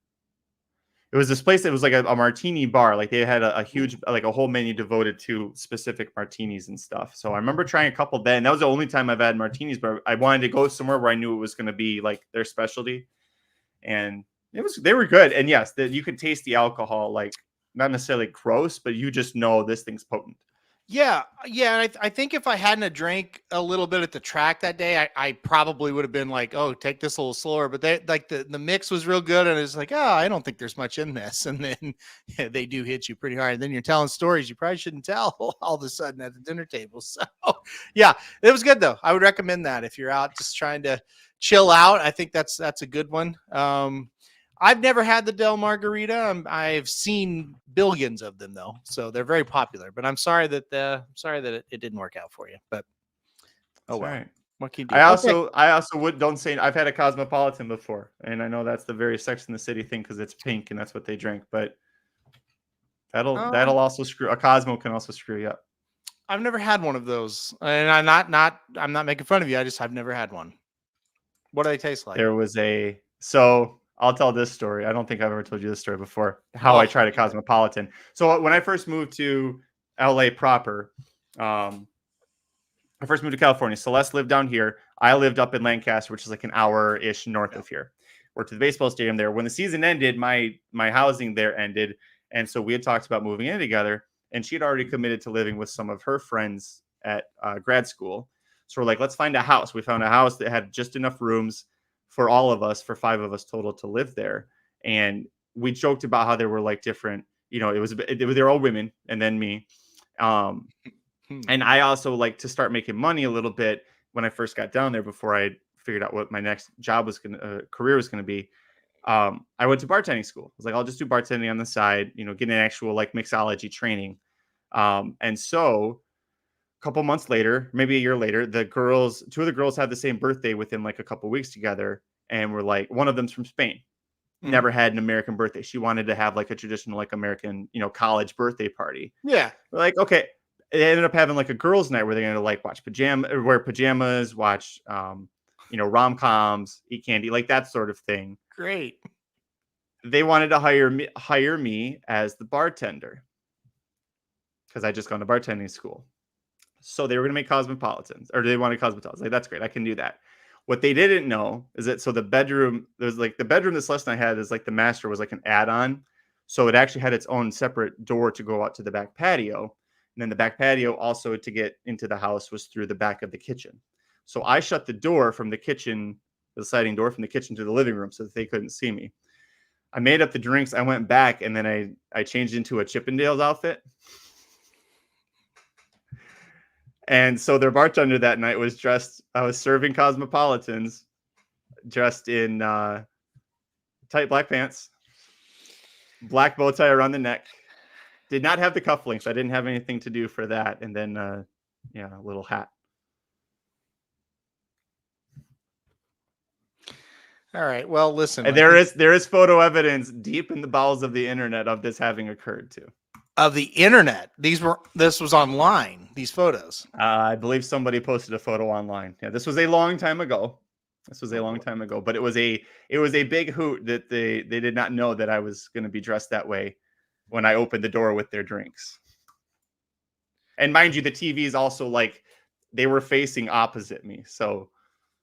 It was this place that was like a martini bar. Like they had a huge, like a whole menu devoted to specific martinis and stuff. So I remember trying a couple then. That was the only time I've had martinis, but I wanted to go somewhere where I knew it was going to be like their specialty. And they were good. And yes, you could taste the alcohol, like not necessarily gross, but you just know this thing's potent. Yeah. And I think if I hadn't drank a little bit at the track that day, I probably would have been like, oh, take this a little slower. But they like the mix was real good, and it's like, oh, I don't think there's much in this. And then they do hit you pretty hard. And then you're telling stories you probably shouldn't tell all of a sudden at the dinner table. So yeah, it was good though. I would recommend that if you're out just trying to chill out. I think that's a good one. I've never had the Del Margarita. I've seen billions of them though, so they're very popular. But I'm sorry that it didn't work out for you. But oh well, right. What can you do? I also don't say I've had a Cosmopolitan before, and I know that's the very Sex in the City thing because it's pink and that's what they drink. But that'll also screw a Cosmo can also screw you up. I've never had one of those, and I'm not making fun of you. I've never had one. What do they taste like? There was I'll tell this story. I don't think I've ever told you this story before. How I tried a Cosmopolitan. So when I first moved to LA proper, I first moved to California. Celeste lived down here. I lived up in Lancaster, which is like an hour-ish north of here. Worked at the baseball stadium there. When the season ended, my housing there ended. And so we had talked about moving in together. And she had already committed to living with some of her friends at grad school. So we're like, let's find a house. We found a house that had just enough rooms for all of us, for 5 of us total to live there. And we joked about how there were like different, they're all women and then me. And I also like to start making money a little bit when I first got down there before I figured out what my next career was going to be. I went to bartending school. I was like, I'll just do bartending on the side, get an actual like mixology training. And so a couple months later, maybe a year later, 2 of the girls had the same birthday within like a couple weeks together. And we're like, one of them's from Spain. never had an American birthday. She wanted to have like a traditional, like American, college birthday party. Yeah. We're like, okay. They ended up having like a girls' night where they're gonna like wear pajamas, watch rom-coms, eat candy, like that sort of thing. Great. They wanted to hire me as the bartender because I just gone to bartending school. So they were gonna make cosmopolitans, or they wanted cosmopolitans. Like, that's great, I can do that. What they didn't know is that the bedroom, there's like the bedroom this lesson I had is like the master was like an add-on. So it actually had its own separate door to go out to the back patio. And then the back patio also to get into the house was through the back of the kitchen. So I shut the door from the kitchen, the sliding door from the kitchen to the living room so that they couldn't see me. I made up the drinks. I went back and then I changed into a Chippendales outfit. And so their bartender that night was I was serving cosmopolitans dressed in tight black pants, black bow tie around the neck. Did not have the cufflinks. I didn't have anything to do for that. And then, a little hat. All right. Well, listen. And there is photo evidence deep in the bowels of the internet of this having occurred too. Of the internet, this was online. These photos. I believe somebody posted a photo online. Yeah, this was a long time ago. But it was a big hoot that they did not know that I was going to be dressed that way when I opened the door with their drinks. And mind you, the TVs also they were facing opposite me, so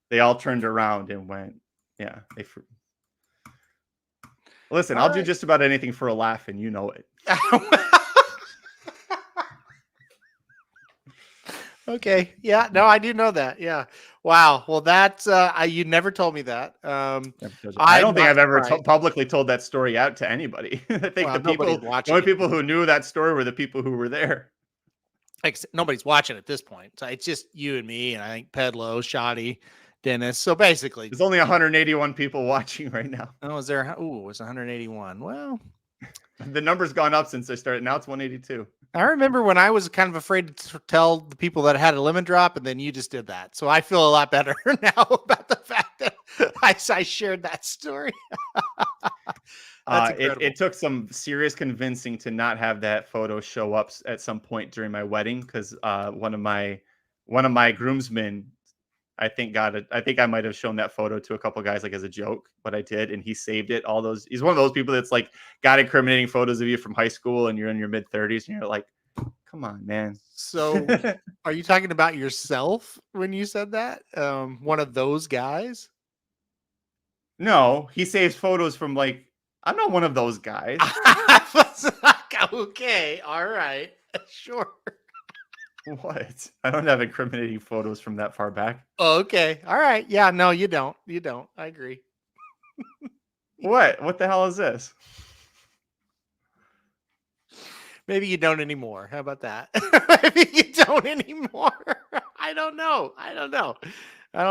they all turned around and went. Yeah, listen. I'll do just about anything for a laugh, and you know it. Okay. Yeah. No, I do know that. Yeah. Wow. Well, that's you never told me that. I don't think I've ever publicly told that story out to anybody. I think the only people who knew that story were the people who were there. Nobody's watching at this point. So it's just you and me, and I think Pedlo, Shoddy, Dennis. So basically, there's only 181 people watching right now. Oh, is there? Ooh, it was 181. Well, the number's gone up since I started. Now it's 182. I remember when I was kind of afraid to tell the people that had a lemon drop, and then you just did that. So I feel a lot better now about the fact that I shared that story. It took some serious convincing to not have that photo show up at some point during my wedding because one of my groomsmen, I think I might have shown that photo to a couple of guys as a joke, but I did, and he saved it. He's one of those people that's got incriminating photos of you from high school, and you're in your mid 30s, and you're like, come on, man. So, are you talking about yourself when you said that? One of those guys? No, he saves photos from I'm not one of those guys. Okay, all right, sure. What? I don't have incriminating photos from that far back. Oh, okay. All right. Yeah, no, you don't. You don't. I agree. What? What the hell is this? Maybe you don't anymore. How about that? Maybe you don't anymore. I don't know.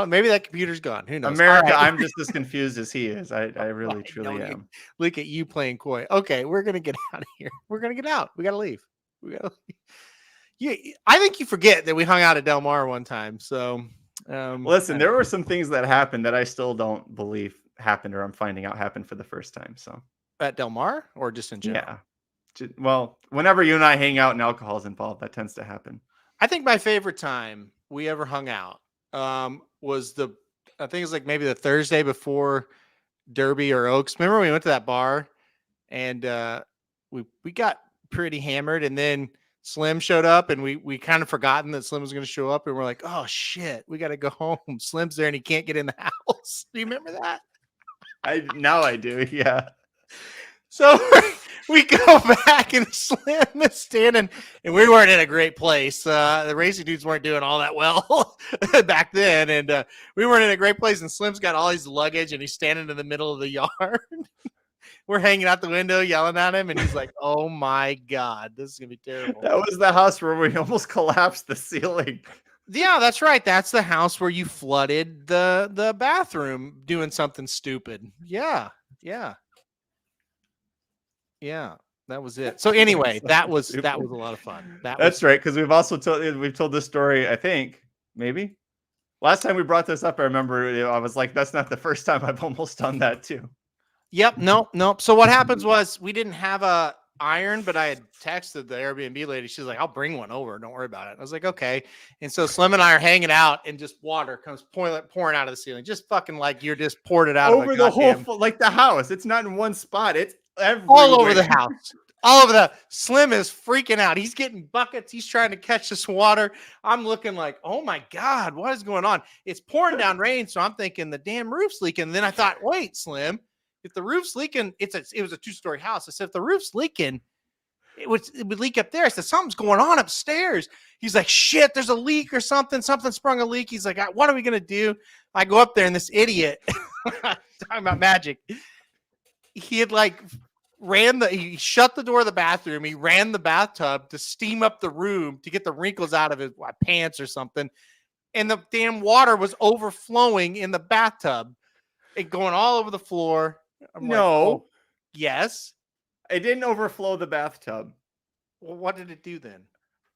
Maybe that computer's gone. Who knows? America, right. I'm just as confused as he is. I really, truly am. Look at you playing coy. Okay, we're going to get out of here. We're going to get out. We got to leave. I think you forget that we hung out at Del Mar one time. So, listen, there were some things that happened that I still don't believe happened, or I'm finding out happened for the first time. So, at Del Mar, or just in general? Yeah. Well, whenever you and I hang out and alcohol is involved, that tends to happen. I think my favorite time we ever hung out was I think it was maybe the Thursday before Derby or Oaks. Remember we went to that bar and we got pretty hammered, and then Slim showed up, and we kind of forgotten that Slim was going to show up, and we're like, oh shit, we got to go home. Slim's there and he can't get in the house. Do you remember that? Now I do. Yeah. So we go back, and Slim is standing, and we weren't in a great place. The racing dudes weren't doing all that well back then, and we weren't in a great place. And Slim's got all his luggage, and he's standing in the middle of the yard. We're hanging out the window, yelling at him, and he's like, "Oh my god, this is gonna be terrible." That was the house where we almost collapsed the ceiling. Yeah, that's right. That's the house where you flooded the bathroom doing something stupid. Yeah. That was it. So anyway, that was a lot of fun. That's right, because we've told this story, I think, maybe. Last time we brought this up, I remember I was like, that's not the first time I've almost done that too. Yep. Nope. So what happens was we didn't have a iron, but I had texted the Airbnb lady. She's like, I'll bring one over. Don't worry about it. I was like, okay. And so Slim and I are hanging out and just water comes pouring out of the ceiling. Just fucking like you're just poured it out Over of a the whole, goddamn, like the house. It's not in one spot. It's all over the everywhere. house. All over the Slim is freaking out. He's getting buckets. He's trying to catch this water. I'm looking like, oh my God, what is going on? It's pouring down rain. So I'm thinking the damn roof's leaking. And then I thought, wait, Slim, if the roof's leaking, it was a 2-story house. I said, if the roof's leaking, it would leak up there. I said, something's going on upstairs. He's like, shit, there's a leak or something. Something sprung a leak. He's like, what are we going to do? I go up there and this idiot, talking about magic, he had like he shut the door of the bathroom. He ran the bathtub to steam up the room to get the wrinkles out of his pants or something. And the damn water was overflowing in the bathtub and going all over the floor. I'm like, oh, yes. It didn't overflow the bathtub. Well, what did it do then?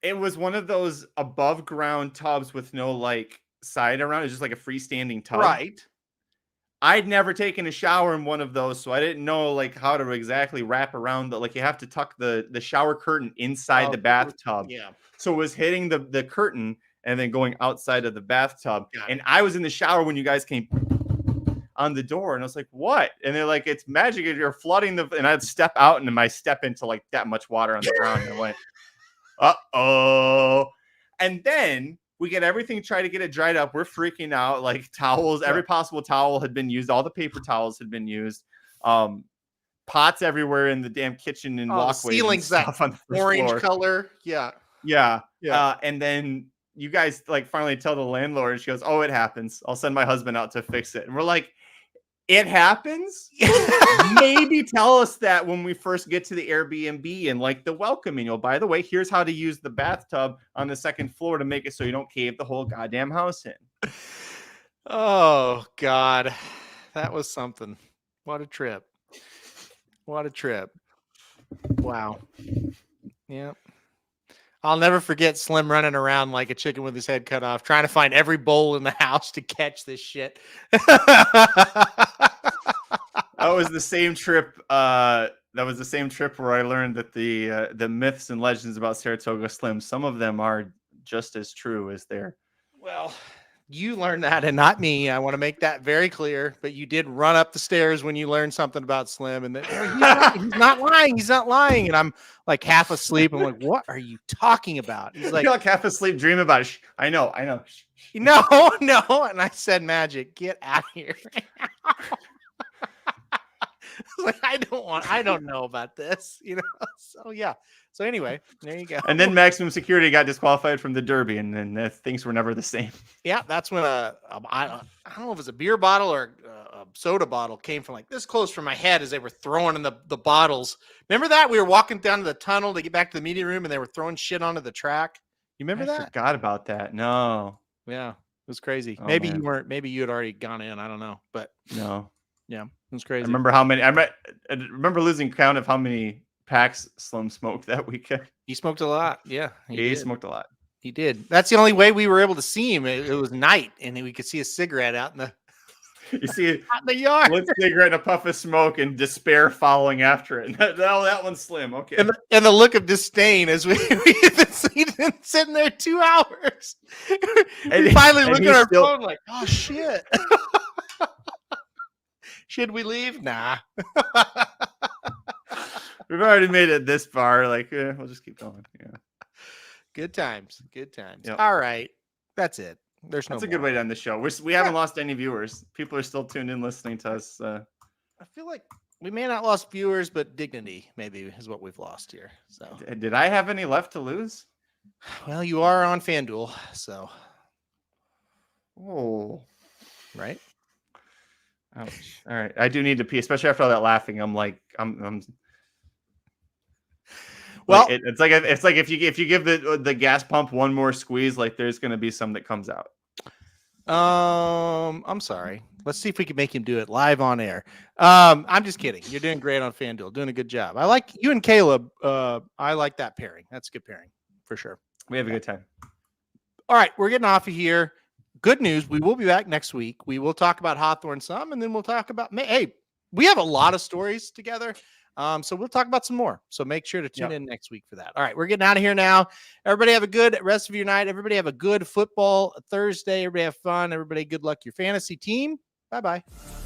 It was one of those above ground tubs with no like side around. It's just like a freestanding tub. Right. I'd never taken a shower in one of those, so I didn't know like how to exactly wrap around the, like you have to tuck the shower curtain inside the bathtub. Yeah. So it was hitting the curtain and then going outside of the bathtub. And I was in the shower when you guys came on the door, and I was like, what? And they're like, it's magic. You're flooding and I'd step out and I step into like that much water on the ground. And I went, uh-oh. And then we get everything, try to get it dried up. We're freaking out, like towels, every possible towel had been used. All the paper towels had been used. Pots everywhere in the damn kitchen and walkways. Ceilings that on the orange floor. Color. Yeah. And then you guys like finally tell the landlord, she goes, oh, it happens. I'll send my husband out to fix it. And we're like, it happens? Maybe tell us that when we first get to the Airbnb and like the welcome manual. By the way, here's how to use the bathtub on the second floor to make it so you don't cave the whole goddamn house in. Oh, God. That was something. What a trip. What a trip. Wow. Yeah. I'll never forget Slim running around like a chicken with his head cut off, trying to find every bowl in the house to catch this shit. That was the same trip. That was the same trip where I learned that the myths and legends about Saratoga Slim, some of them are just as true as they're. Well, you learned that and not me. I want to make that very clear. But you did run up the stairs when you learned something about Slim, and he's not lying. He's not lying. And I'm like half asleep. I'm like, what are you talking about? He's like, you're like half asleep, dream about it. I know. No. And I said, Magic, get out of here. Like, I don't know about this, So yeah. So anyway, there you go. And then Maximum Security got disqualified from the Derby, and then things were never the same. Yeah, that's when I don't know if it was a beer bottle or a soda bottle came from like this close from my head as they were throwing in the bottles. Remember that? We were walking down to the tunnel to get back to the meeting room, and they were throwing shit onto the track. You remember that? I forgot about that. No. Yeah, it was crazy. Oh, maybe man. you weren't. Maybe you had already gone in. I don't know, but no. Yeah, it was crazy. I remember how many. I remember losing count of how many packs Slim smoked that weekend. He smoked a lot. Yeah, he smoked a lot. He did. That's the only way we were able to see him. It was night, and we could see a cigarette out in the. You see it out in the yard. One cigarette and a puff of smoke, and despair following after it. That one's Slim. Okay. And the look of disdain as we've been sitting there 2 hours. We finally look at our phone like, oh shit. Should we leave? Nah. We've already made it this far. Like, we'll just keep going. Yeah. Good times. Good times. Yep. All right. That's it. That's a good way to end the show. We haven't lost any viewers. People are still tuned in listening to us. I feel like we may not lost viewers, but dignity maybe is what we've lost here. So did I have any left to lose? Well, you are on FanDuel, so. Oh. Right? Ouch. All right. I do need to pee, especially after all that laughing. I'm well, like it's like if you give the gas pump one more squeeze, like there's going to be some that comes out. I'm sorry. Let's see if we can make him do it live on air. I'm just kidding. You're doing great on FanDuel. Doing a good job. I like you and Caleb. I like that pairing. That's a good pairing for sure. We have a good time. All right, we're getting off of here. Good news. We will be back next week. We will talk about Hawthorne some, and then we'll talk about we have a lot of stories together. So we'll talk about some more. So make sure to tune in next week for that. All right, we're getting out of here now. Everybody have a good rest of your night. Everybody have a good football Thursday. Everybody have fun. Everybody good luck your fantasy team. Bye-bye.